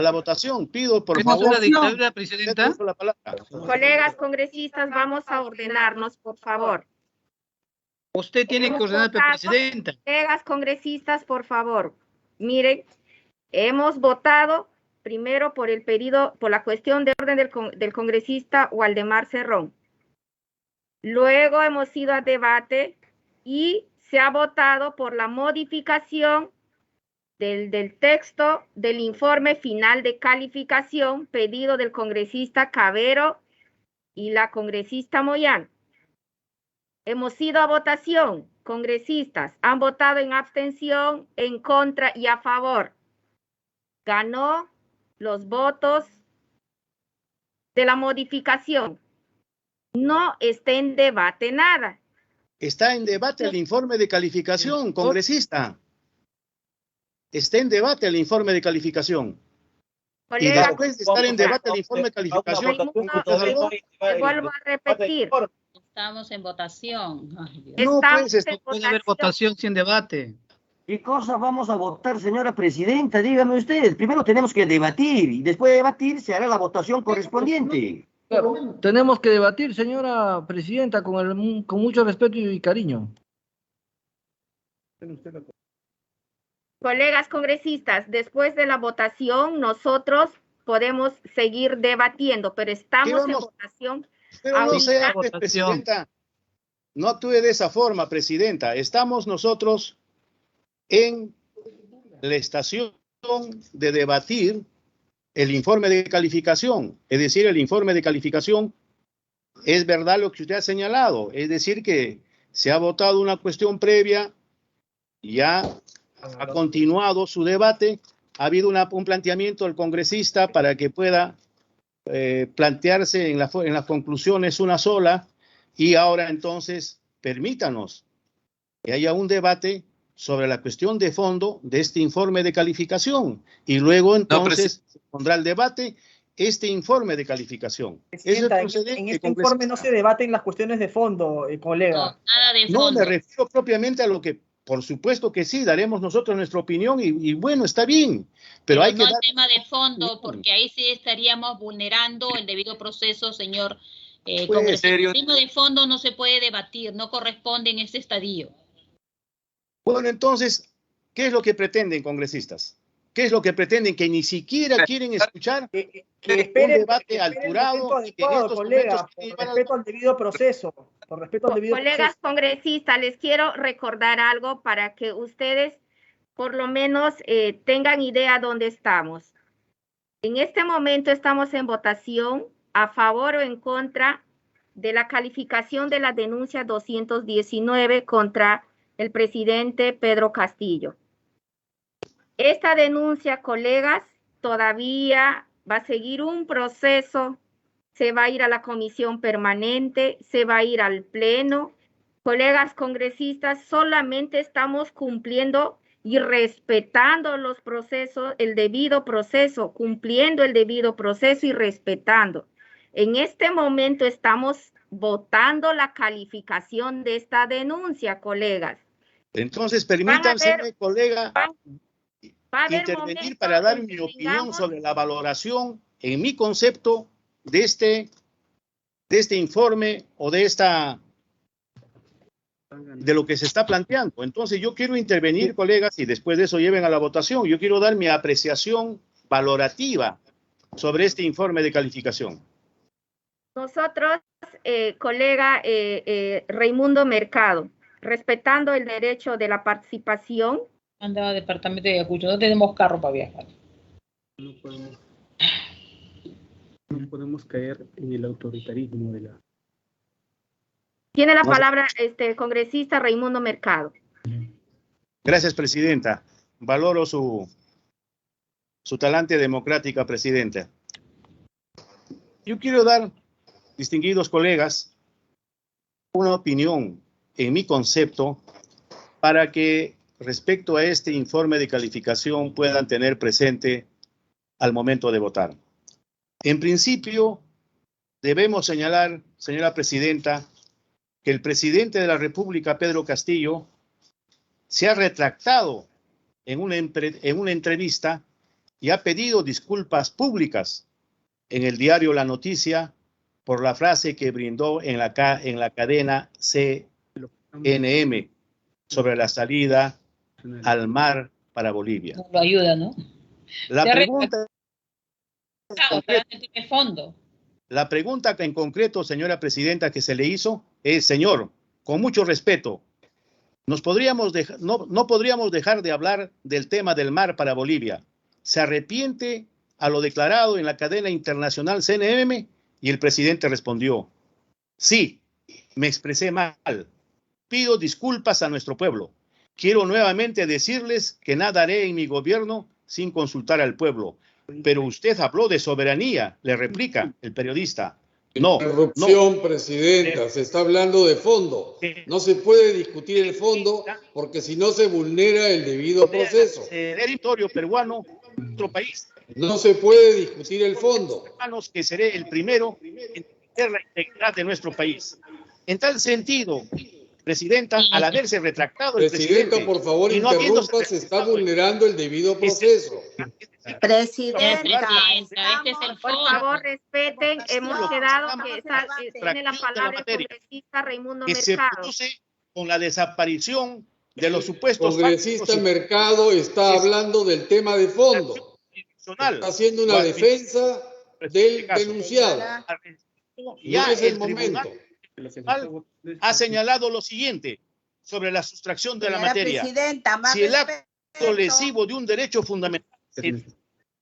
la votación. Pido, por ¿Tenemos favor. una dictadura, presidenta? La palabra. Colegas congresistas, vamos a ordenarnos, por favor. Usted tiene que ordenar, presidenta. Colegas congresistas, por favor. Miren, hemos votado primero por el pedido, por la cuestión de orden del congresista Waldemar Cerrón. Luego hemos ido a debate y se ha votado por la modificación del texto del informe final de calificación pedido del congresista Cabero y la congresista Moyano. Hemos ido a votación. Congresistas han votado en abstención, en contra y a favor. Ganó los votos de la modificación. No está en debate nada. Está en debate el informe de calificación, congresista. Está en debate el informe de calificación. Y Colegas, después de estar en debate el informe de calificación, vuelvo a repetir. Estamos en votación. Ay, Dios. no Estamos pues, en Puede haber votación sin debate. ¿Qué cosas vamos a votar, señora presidenta? Dígame usted. Primero tenemos que debatir y después de debatir se hará la votación correspondiente. Tenemos que debatir, señora presidenta, con mucho respeto y cariño. Colegas congresistas, después de la votación nosotros podemos seguir debatiendo, pero estamos en votación. Pero no sea, ahorita. presidenta, no actúe de esa forma, presidenta. Estamos nosotros en la estación de debatir el informe de calificación. Es decir, el informe de calificación es verdad lo que usted ha señalado. Es decir, que se ha votado una cuestión previa, ya ha continuado su debate, ha habido un planteamiento del congresista para que pueda plantearse en las conclusiones una sola, y ahora entonces permítanos que haya un debate sobre la cuestión de fondo de este informe de calificación, y luego entonces se pondrá el debate este informe de calificación. Presidenta, en este informe no se debaten las cuestiones de fondo, colega. No, nada de No, fondo. me refiero propiamente a lo que, por supuesto que sí, daremos nosotros nuestra opinión y bueno, está bien, pero hay no que el dar... tema de fondo, porque ahí sí estaríamos vulnerando el debido proceso, señor congresista. El tema de fondo no se puede debatir, no corresponde en este estadio. Bueno, entonces, ¿qué es lo que pretenden, congresistas? ¿Qué es lo que pretenden? Que ni siquiera quieren escuchar Que un esperen, debate alturado, el que en momento estos colega, momentos... por respeto al debido proceso. Por respeto al debido Colegas proceso. congresistas, les quiero recordar algo para que ustedes por lo menos tengan idea dónde estamos. En este momento estamos en votación a favor o en contra de la calificación de la denuncia 219 contra el presidente Pedro Castillo. Esta denuncia, colegas, todavía va a seguir un proceso, se va a ir a la comisión permanente, se va a ir al pleno. Colegas congresistas, solamente estamos cumpliendo y respetando los procesos, el debido proceso, cumpliendo el debido proceso y respetando. En este momento estamos votando la calificación de esta denuncia, colegas. Entonces, permítanme, colega, intervenir para dar mi opinión sobre la valoración, en mi concepto, de este informe o de lo que se está planteando. Entonces, yo quiero intervenir, colegas, y después de eso lleven a la votación. Yo quiero dar mi apreciación valorativa sobre este informe de calificación. Nosotros, colega Raimundo Mercado, respetando el derecho de la participación. Anda a Departamento de Ayacucho, no tenemos carro para viajar. No podemos caer en el autoritarismo de la... Tiene la palabra congresista Raimundo Mercado. Gracias, presidenta. Valoro su talante democrática, presidenta. Yo quiero dar, distinguidos colegas, una opinión en mi concepto para que respecto a este informe de calificación puedan tener presente al momento de votar. En principio, debemos señalar, señora presidenta, que el presidente de la República, Pedro Castillo, se ha retractado en una entrevista y ha pedido disculpas públicas en el diario La Noticia por la frase que brindó en la cadena CNN sobre la salida al mar para Bolivia. No lo ayuda, ¿no? La pregunta en concreto, señora presidenta, que se le hizo es, señor, con mucho respeto, no podríamos dejar de hablar del tema del mar para Bolivia. ¿Se arrepiente a lo declarado en la cadena internacional CNN? Y el presidente respondió, sí, me expresé mal. Pido disculpas a nuestro pueblo. Quiero nuevamente decirles que nada haré en mi gobierno sin consultar al pueblo. Pero usted habló de soberanía, le replica el periodista. No. Interrupción, presidenta, se está hablando de fondo. No se puede discutir el fondo porque si no se vulnera el debido proceso. Territorio peruano, nuestro país. No se puede discutir el fondo. Que seré el primero en defender la integridad de nuestro país. En tal sentido, presidenta, al haberse retractado el presidente... Presidenta, por favor, interrumpa, se está vulnerando el debido proceso. Presidenta, por favor, respeten, hemos quedado que tiene la palabra el congresista Raimundo que se Mercado. produce con la desaparición de los supuestos... Congresista Mercado está hablando del tema de fondo. Está haciendo una defensa del denunciado. Ya no es el momento. Ha señalado lo siguiente sobre la sustracción de la materia. Si el acto lesivo de un derecho fundamental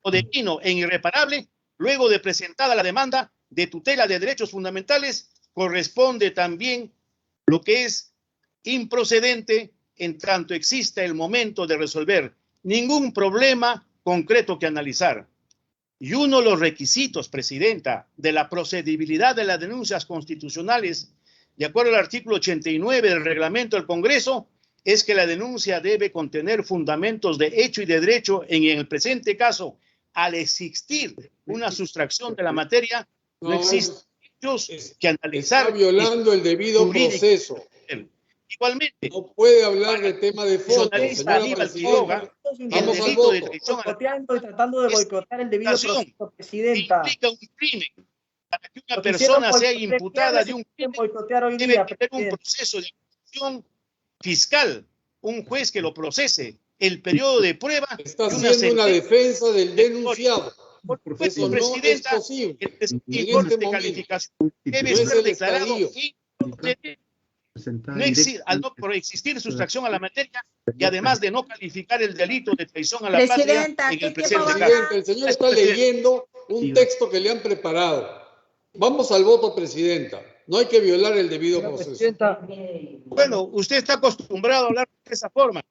o divino e irreparable, luego de presentada la demanda de tutela de derechos fundamentales, corresponde también lo que es improcedente en tanto exista el momento de resolver ningún problema concreto que analizar. Y uno de los requisitos, presidenta, de la procedibilidad de las denuncias constitucionales, de acuerdo al artículo 89 del reglamento del Congreso, es que la denuncia debe contener fundamentos de hecho y de derecho. En el presente caso, al existir una sustracción de la materia, no existen hechos que analizar. Está violando el debido proceso. Igualmente, no puede hablar del tema de fondo, señora presidenta. Vamos al voto. Boicoteando y tratando de boicotear el debido proceso, presidenta. Implica un crimen. Para que una persona sea imputada de un crimen, debe tener un proceso de acusación fiscal, un juez que lo procese, el periodo de prueba. Está haciendo una defensa del denunciado. Eso no es posible. El informe de calificación debe no ser declarado al no existir sustracción a la materia y además de no calificar el delito de traición a la patria en el presente caso. El señor está leyendo un texto que le han preparado. Vamos al voto, presidenta. No hay que violar el debido proceso. Bueno, usted está acostumbrado a hablar de esa forma.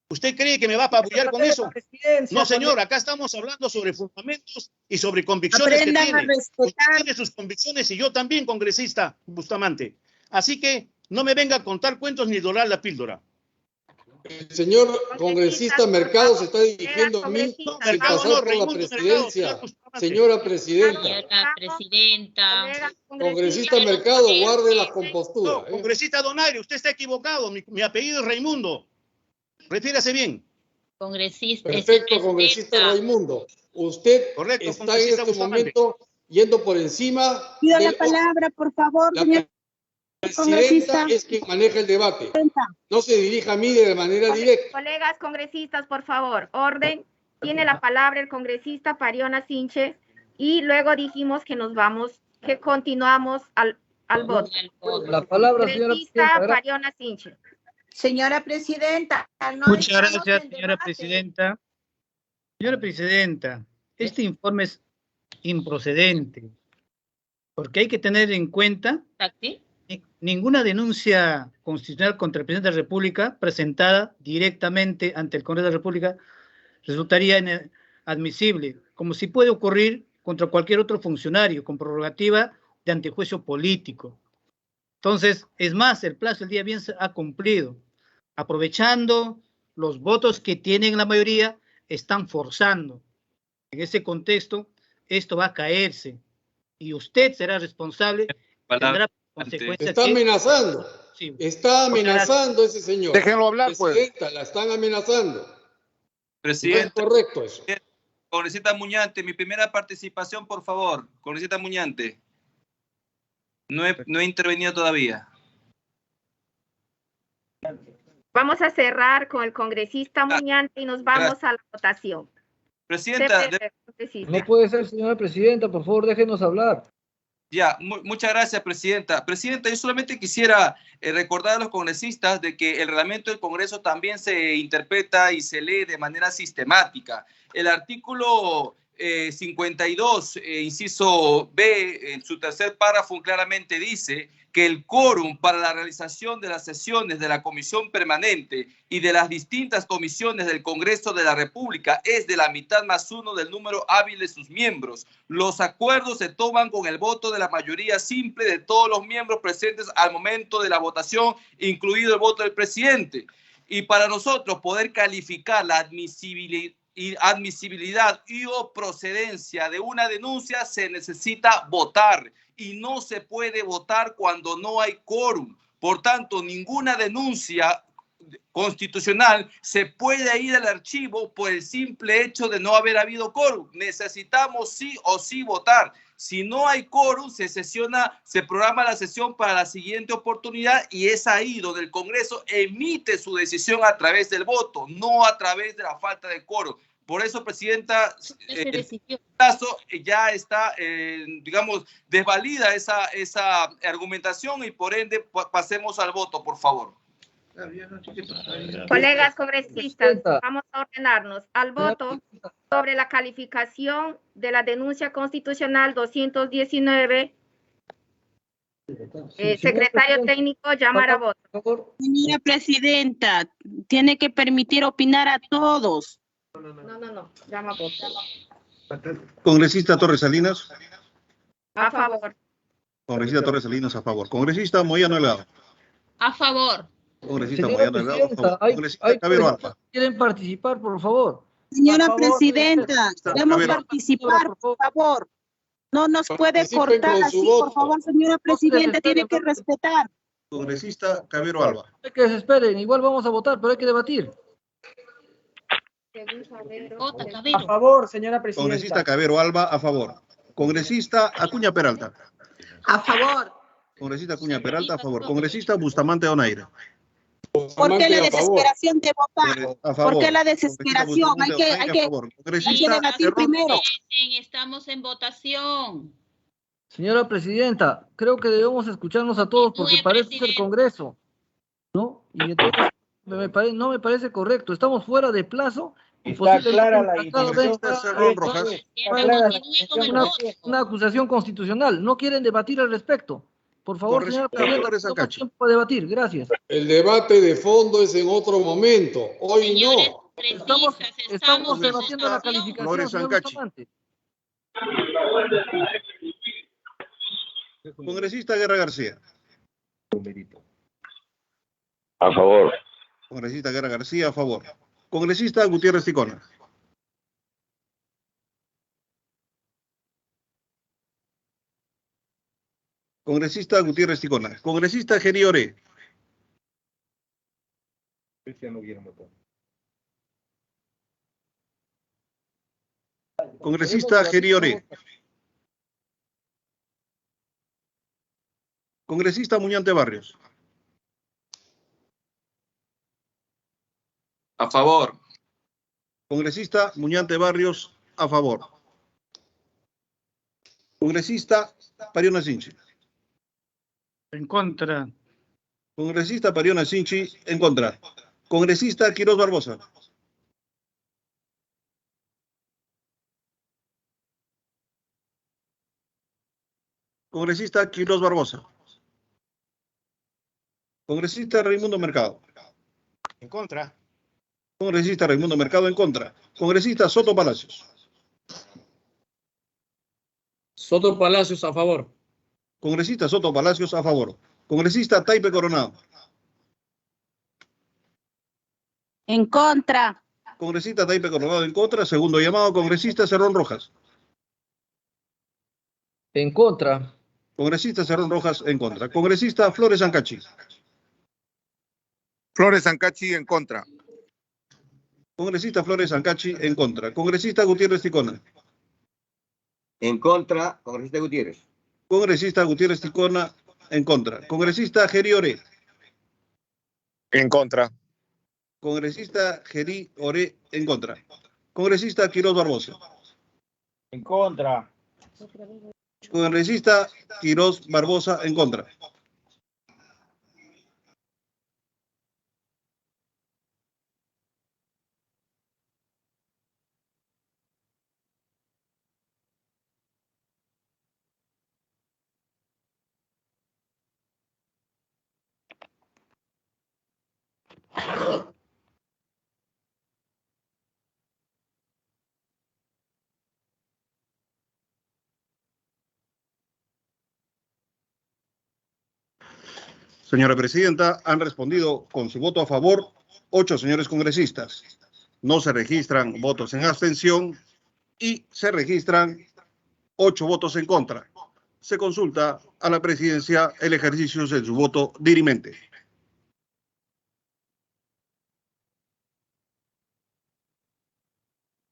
¿Usted cree que me va a apabullar con eso? No, señor, con- acá estamos hablando sobre fundamentos y sobre convicciones que Aprendan a tiene. Usted respetar. tiene sus convicciones y yo también, congresista Bustamante. Así que no me venga a contar cuentos ni dorar la píldora. El señor congresista Mercado se está dirigiendo a mí sin Mercado, pasar no, por la Raimundo Mercado, presidencia. señor Bustamante. Señora presidenta, Señora presidenta. congresista Mercado, guarde la No, compostura. congresista Donaire, usted está equivocado. Mi apellido es Raimundo. Refiérase bien. Congresista. Perfecto, congresista Raimundo. Usted Correcto, está en congresista este Bustamante. momento yendo por encima Pido la del palabra, por favor, La señor presidenta congresista. es quien maneja el debate. No se dirija a mí de manera directa. Colegas congresistas, por favor, orden. Tiene la palabra el congresista Pariona Sinche y luego dijimos que nos vamos, que continuamos al voto. La palabra, señora Congresista presidenta. Pariona Sinche. Señora presidenta, no Muchas estamos gracias, en señora debate. presidenta. Señora presidenta, este informe es improcedente, porque hay que tener en cuenta ninguna denuncia constitucional contra el presidente de la República presentada directamente ante el Congreso de la República resultaría admisible, como si puede ocurrir contra cualquier otro funcionario con prerrogativa de antejuicio político. Entonces, es más, el plazo del día bien se ha cumplido. Aprovechando los votos que tienen la mayoría, están forzando. En ese contexto, esto va a caerse y usted será responsable, tendrá consecuencias. Está amenazando. Sí. Está amenazando ese señor. Déjenlo hablar, pues. Presidenta, la están amenazando. Presidente. No es correcto eso. Congresista Muñante, mi primera participación, por favor. Congresista Muñante. No he intervenido todavía. Vamos a cerrar con el congresista Muñante y nos vamos a la votación. Presidenta, No puede ser, señora presidenta, por favor, déjenos hablar. ya, muchas gracias, presidenta. Presidenta, yo solamente quisiera recordar a los congresistas de que el reglamento del Congreso también se interpreta y se lee de manera sistemática. El artículo 52, inciso B, en su tercer párrafo claramente dice que el quórum para la realización de las sesiones de la Comisión Permanente y de las distintas comisiones del Congreso de la República es de la mitad más uno del número hábil de sus miembros. Los acuerdos se toman con el voto de la mayoría simple de todos los miembros presentes al momento de la votación, incluido el voto del presidente. Y para nosotros poder calificar la admisibilidad y o procedencia de una denuncia se necesita votar y no se puede votar cuando no hay quórum. Por tanto, ninguna denuncia constitucional se puede ir al archivo por el simple hecho de no haber habido quórum. Necesitamos sí o sí votar. Si no hay quórum, se programa la sesión para la siguiente oportunidad y es ahí donde el Congreso emite su decisión a través del voto, no a través de la falta de quórum. Por eso, presidenta, el caso ya está, digamos, desvalida esa argumentación y por ende pasemos al voto, por favor. Colegas congresistas, vamos a ordenarnos al voto sobre la calificación de la denuncia constitucional 219. Secretario técnico, llamar a voto. Señora presidenta, tiene que permitir opinar a todos. No, llama a voto. Congresista Torres Salinas. A favor. Congresista Torres Salinas, a favor. Congresista Moyano Delgado. A favor. Congresista Señora Moyano Delgado, a presidenta, favor. Congresista Cabero Alba. ¿Quieren participar, por favor? Señora Por favor, presidenta, queremos Cabero. participar, por favor. No nos puede Participen cortar con su así, voto. por favor, señora presidenta, tiene que respetar. Congresista Cabero Alba. Hay que desesperen, igual vamos a votar, pero hay que debatir. A favor, señora presidenta. Congresista Cabero Alba, a favor. Congresista Acuña Peralta. A favor. Congresista Acuña Peralta, a favor. Congresista Bustamante Donaire. ¿Por qué la desesperación de votar? A favor. ¿Por qué la desesperación? Hay que A favor. Congresista debatir primero. Estamos en votación. Señora presidenta, creo que debemos escucharnos a todos porque parece ser Congreso, ¿no? Y entonces no me parece correcto. Estamos fuera de plazo. Y Está clara la una acusación constitucional. No quieren debatir al respecto. Por favor, señora presidenta, Flores no Sancachi. tiempo para debatir. Gracias. El debate de fondo es en otro momento. Hoy no. Estamos debatiendo la calificación, Flores señor Sancachi. Bustamante. Congresista Guerra García. A favor. Congresista Guerra García, a favor. Congresista Gutiérrez Ticona. Congresista Gutiérrez Ticona. Congresista Geri Oré. Congresista Geri Oré. Congresista Muñante Barrios. A favor. Congresista Muñante Barrios, a favor. Congresista Pariona Sinchi. En contra. Congresista Pariona Sinchi, en contra. Congresista Quiroz Barbosa. Congresista Quiroz Barbosa. Congresista Raimundo Mercado. En contra. Congresista Raimundo Mercado, en contra. Congresista Soto Palacios. Soto Palacios, a favor. Congresista Soto Palacios, a favor. Congresista Taipe Coronado. En contra. Congresista Taipe Coronado, en contra. Segundo llamado, congresista Cerrón Rojas. En contra. Congresista Cerrón Rojas, en contra. Congresista Flores Sancachi. Flores Sancachi en contra. Congresista Flores Sancachi, en contra. Congresista Gutiérrez Ticona. En contra, congresista Gutiérrez. Congresista Gutiérrez Ticona, en contra. Congresista Geri Oré. En contra. Congresista Geri Oré, en contra. Congresista Quiroz Barbosa. En contra. Congresista Quiroz Barbosa, en contra. Señora Presidenta, han respondido con su voto a favor 8 señores congresistas. No se registran votos en abstención y se registran 8 votos en contra. Se consulta a la Presidencia el ejercicio de su voto dirimente.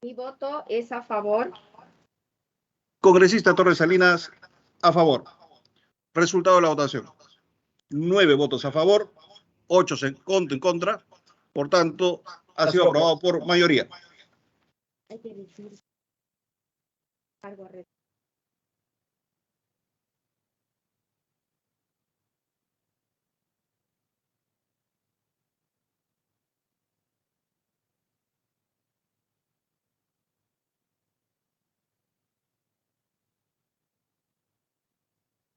Mi voto es a favor. Congresista Torres Salinas, a favor. Resultado de la votación. 9 votos a favor, 8 en contra. Por tanto, ha sido aprobado por mayoría. Hay que decir algo al respecto.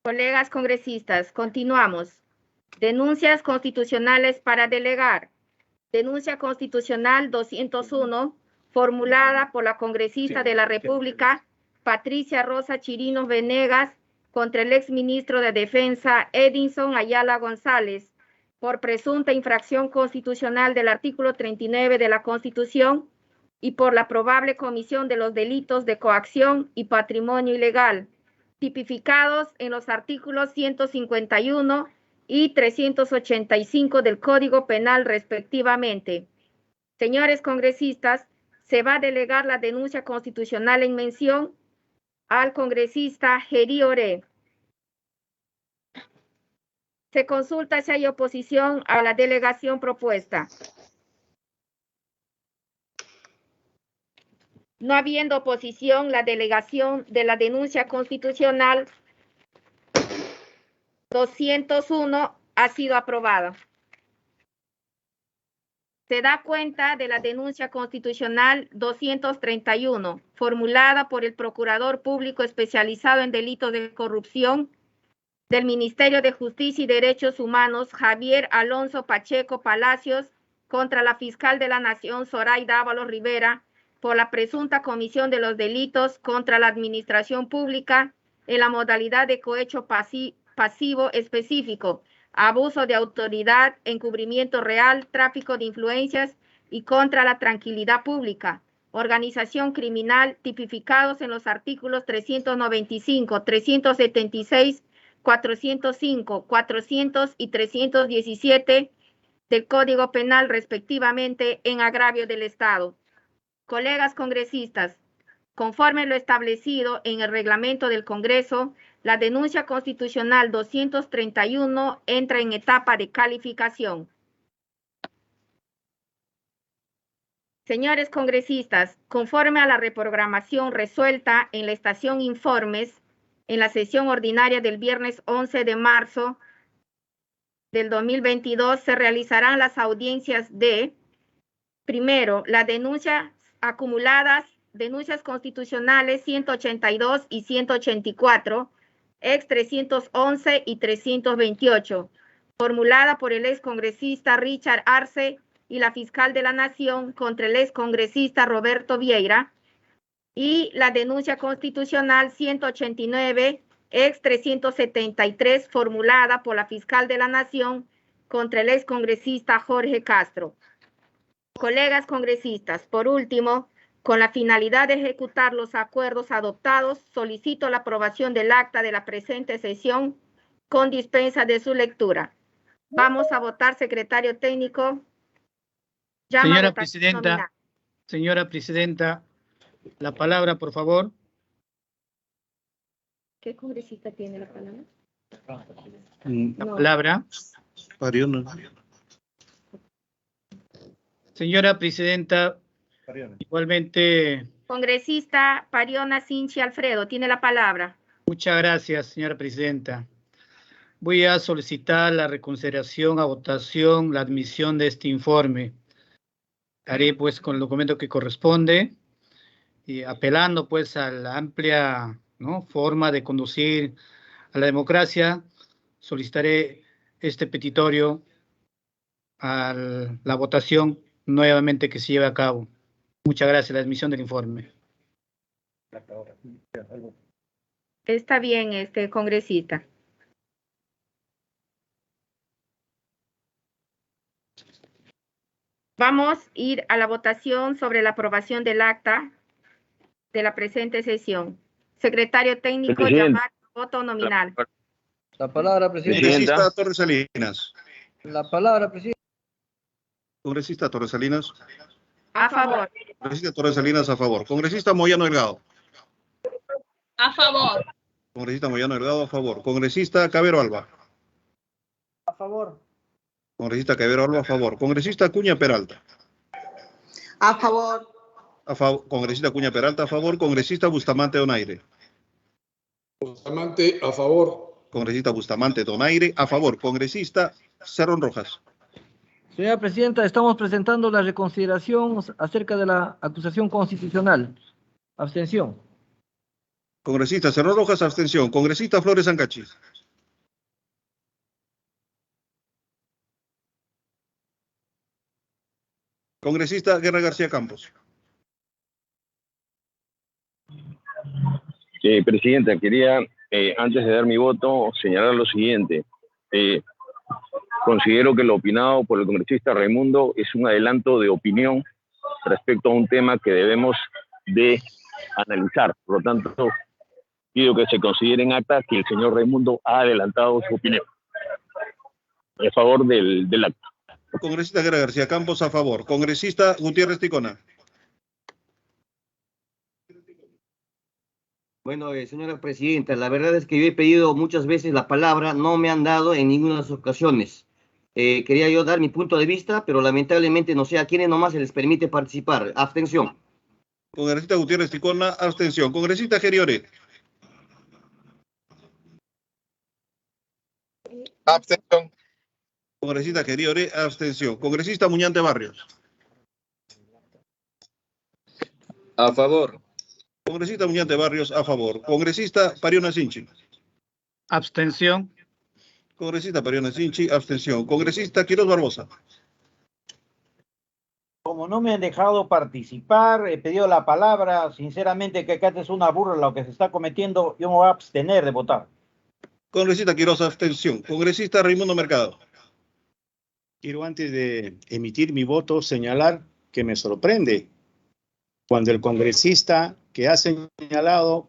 Colegas congresistas, continuamos. Denuncias constitucionales para delegar. Denuncia constitucional 201, formulada por la congresista de la República, Patricia Rosa Chirinos Venegas, contra el exministro de Defensa, Edinson Ayala González, por presunta infracción constitucional del artículo 39 de la Constitución y por la probable comisión de los delitos de coacción y patrimonio ilegal, tipificados en los artículos 151 y 385 del Código Penal respectivamente. Señores congresistas, se va a delegar la denuncia constitucional en mención al congresista Geri Oré. Se consulta si hay oposición a la delegación propuesta. No habiendo oposición, la delegación de la denuncia constitucional 201 ha sido aprobada. Se da cuenta de la denuncia constitucional 231, formulada por el Procurador Público especializado en delitos de corrupción, del Ministerio de Justicia y Derechos Humanos, Javier Alonso Pacheco Palacios, contra la fiscal de la Nación, Zoraida Ábalos Rivera, por la presunta comisión de los delitos contra la administración pública en la modalidad de cohecho pasivo específico, abuso de autoridad, encubrimiento real, tráfico de influencias y contra la tranquilidad pública, organización criminal tipificados en los artículos 395, 376, 405, 400 y 317 del Código Penal, respectivamente, en agravio del Estado. Colegas congresistas, conforme lo establecido en el reglamento del Congreso, la denuncia constitucional 231 entra en etapa de calificación. Señores congresistas, conforme a la reprogramación resuelta en la estación Informes, en la sesión ordinaria del viernes 11 de marzo del 2022, se realizarán las audiencias de, primero, las denuncias acumuladas, denuncias constitucionales 182 y 184, ex 311 y 328, formulada por el excongresista Richard Arce y la fiscal de la Nación contra el excongresista Roberto Vieira, y la denuncia constitucional 189, ex 373, formulada por la fiscal de la Nación contra el excongresista Jorge Castro. Colegas congresistas, por último, con la finalidad de ejecutar los acuerdos adoptados, solicito la aprobación del acta de la presente sesión con dispensa de su lectura. Vamos a votar, secretario técnico. Señora Presidenta, la palabra, por favor. ¿Qué congresista tiene la palabra? La palabra. Señora Presidenta, igualmente. Congresista Pariona Sinchi Alfredo, tiene la palabra. Muchas gracias, señora Presidenta. Voy a solicitar la reconsideración a votación, la admisión de este informe. Haré pues con el documento que corresponde, y apelando pues a la amplia, ¿no?, forma de conducir a la democracia, solicitaré este petitorio a la votación nuevamente que se lleve a cabo. Muchas gracias. La admisión del informe. Está bien, congresista. Vamos a ir a la votación sobre la aprobación del acta de la presente sesión. Secretario técnico, llamar voto nominal. La palabra, presidente. Congresista Torres Salinas. La palabra, presidente. Congresista Torres Salinas. A favor. Congresista Torres Salinas, a favor. Congresista Moyano Delgado. A favor. Congresista Moyano Delgado, a favor. Congresista Cabero Alba. A favor. Congresista Cabero Alba, a favor. Congresista Acuña Peralta. A favor. Congresista Acuña Peralta, a favor. Congresista Bustamante Donaire. Bustamante, a favor. Congresista Bustamante Donaire, a favor. Congresista Cerrón Rojas. Señora Presidenta, estamos presentando la reconsideración acerca de la acusación constitucional. Abstención. Congresista Cerrón Rojas, abstención. Congresista Flores Ancachi. Congresista Guerra García Campos. Sí, Presidenta, quería, antes de dar mi voto, señalar lo siguiente. Considero que lo opinado por el congresista Raimundo es un adelanto de opinión respecto a un tema que debemos de analizar. Por lo tanto, pido que se considere en acta que el señor Raimundo ha adelantado su opinión. A favor del acta. Congresista Guerra García Campos, a favor. Congresista Gutiérrez Ticona. Bueno, señora Presidenta, la verdad es que yo he pedido muchas veces la palabra, no me han dado en ninguna de las ocasiones. Quería yo dar mi punto de vista, pero lamentablemente no sé a quiénes nomás se les permite participar. Abstención. Congresista Gutiérrez Ticona, abstención. Congresista Geriore. Abstención. Congresista Geriore, abstención. Congresista Muñante Barrios. A favor. Congresista Muñante Barrios, a favor. Congresista Pariona Sinchi. Abstención. Congresista Periano Sinchi, abstención. Congresista Quiroz Barbosa. Como no me han dejado participar, he pedido la palabra. Sinceramente, que acá es una burla lo que se está cometiendo. Yo me voy a abstener de votar. Congresista Quiroz, abstención. Congresista Raimundo Mercado. Quiero, antes de emitir mi voto, señalar que me sorprende cuando el congresista que ha señalado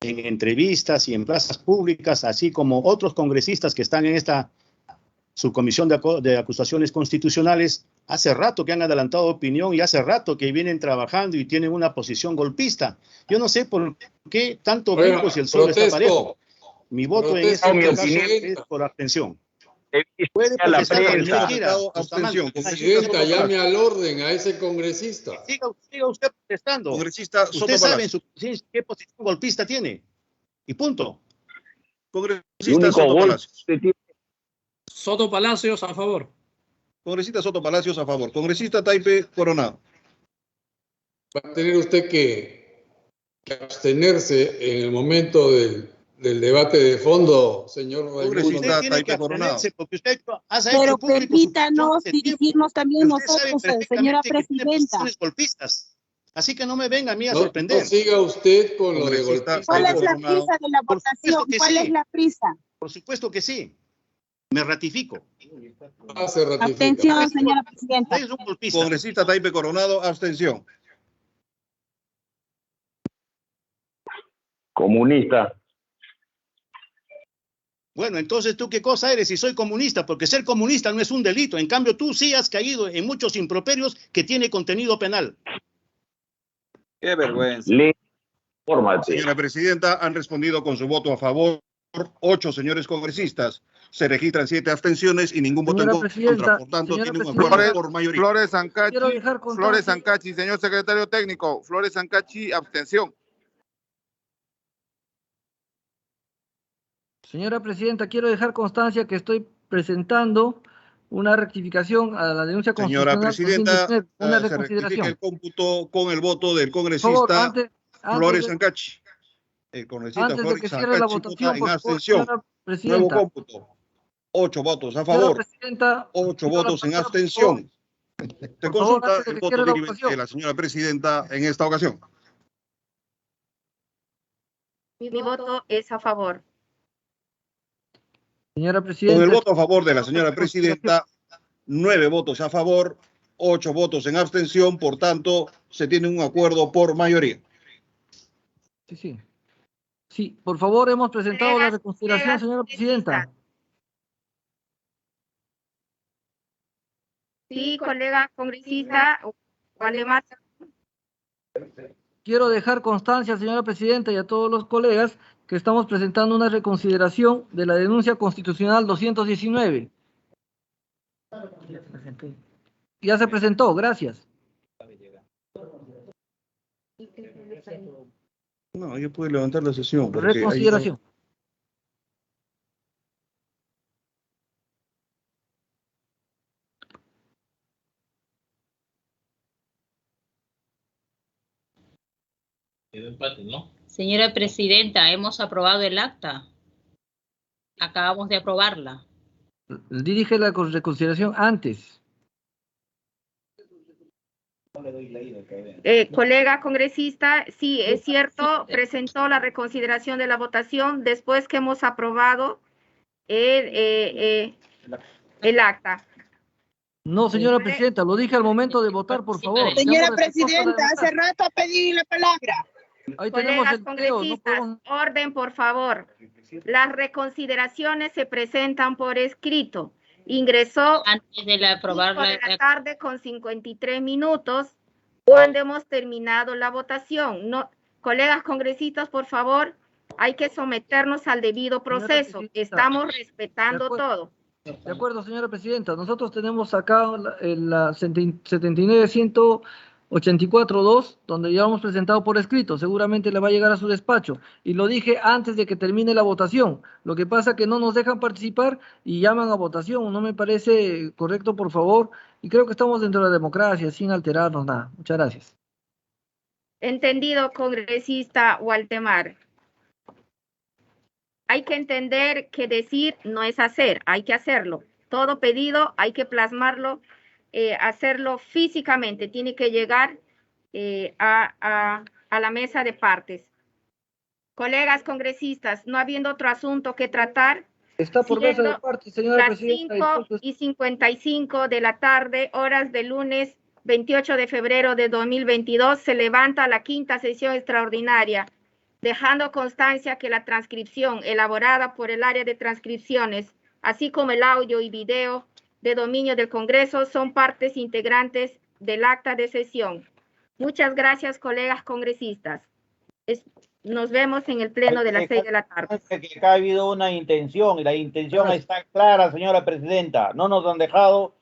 en entrevistas y en plazas públicas, así como otros congresistas que están en esta subcomisión de acusaciones constitucionales, hace rato que han adelantado opinión y hace rato que vienen trabajando y tienen una posición golpista. Yo no sé por qué tanto brinco si el sol está parejo. Mi voto en este caso es por abstención. Puede protestar lo que usted quiera. Presidenta, llame al orden a ese congresista. Siga usted protestando. Congresista Soto Usted sabe Palacio. en qué posición golpista tiene. Y punto. Congresista Soto Palacios. Soto Palacios, a favor. Congresista Soto Palacios, a favor. Congresista Taipe Coronado. Va a tener usted que abstenerse en el momento del debate de fondo, señor Congresista Taipe Coronado. Porque usted pero permítanos dirigirnos también nosotros, señora presidenta. Golpistas. Así que no me venga a mí a no, sorprender. No siga usted con lo de golpistas. ¿Cuál es la prisa de la votación? ¿Cuál es la prisa? Por supuesto que sí. Me ratifico. Se ratifica. Abstención, señora presidenta. Es un golpista. Congresista Taipe Coronado, abstención. Comunista. Bueno, entonces, ¿tú qué cosa eres si soy comunista? Porque ser comunista no es un delito. En cambio, tú sí has caído en muchos improperios que tiene contenido penal. Qué vergüenza. Señora presidenta, han respondido con su voto a favor 8 señores congresistas. Se registran 7 abstenciones y ningún voto en contra. Por tanto, tiene un acuerdo por mayoría. Flores Sancachi, señor secretario técnico. Flores Sancachi, abstención. Señora presidenta, quiero dejar constancia que estoy presentando una rectificación a la denuncia constitucional. Señora presidenta, 2019, una se rectifica reconsideración. el cómputo con el voto del Por congresista favor, antes Flores de- Sancachi. El congresista Antes de Flores que cierre la Sancachi votación, vota en por favor, abstención. señora Nuevo presidenta. cómputo. 8 votos a Señora favor, presidenta, 8 pido la votos en palabra, por abstención. Se Por consulta favor, antes de el que voto cierre la libre votación. de la señora presidenta en esta ocasión. Mi voto es a favor. Señora Con presidenta. el voto a favor de la señora presidenta, 9 votos a favor, 8 votos en abstención, por tanto, se tiene un acuerdo por mayoría. Sí, sí. Sí, por favor, hemos presentado la reconsideración, colegas, señora presidenta. Sí, colega congresista Waldemar. Quiero dejar constancia, señora presidenta, y a todos los colegas que estamos presentando una reconsideración de la denuncia constitucional 219. Ya se presentó, gracias. No, yo puedo levantar la sesión. porque Reconsideración. Señora presidenta, hemos aprobado el acta. Acabamos de aprobarla. Dirige la reconsideración antes. Colega congresista, sí, es cierto, presentó la reconsideración de la votación después que hemos aprobado el acta. No, señora presidenta, lo dije al momento de votar, por favor. Señora Seamos respetuosos de la presidenta, hace democracia. rato pedí la palabra. Ahí tenemos Colegas el video, no congresistas, podemos... orden, por favor. Las reconsideraciones se presentan por escrito. Ingresó Antes de la aprobar 5 de la la tarde con 53 minutos cuando hemos terminado la votación. No, colegas congresistas, por favor, hay que someternos al debido proceso. Estamos respetando todo. De acuerdo, señora presidenta. Nosotros tenemos acá la 79-184-2, donde ya hemos presentado por escrito. Seguramente le va a llegar a su despacho. Y lo dije antes de que termine la votación. Lo que pasa es que no nos dejan participar y llaman a votación. No me parece correcto, por favor. Y creo que estamos dentro de la democracia, sin alterarnos nada. Muchas gracias. Entendido, congresista Waldemar. hay que entender que decir no es hacer, hay que hacerlo. Todo pedido hay que plasmarlo, hacerlo físicamente, tiene que llegar a la mesa de partes. Colegas congresistas, no habiendo otro asunto que tratar, Está por mesa de parte, señora las presidenta. 5:55 de la tarde, horas del lunes 28 de febrero de 2022, se levanta la quinta sesión extraordinaria, dejando constancia que la transcripción elaborada por el área de transcripciones, así como el audio y video de dominio del Congreso, son partes integrantes del acta de sesión. Muchas gracias, colegas congresistas. Nos vemos en el pleno de las 6 de la tarde. Que ha habido una intención, y la intención está clara, señora presidenta. No nos han dejado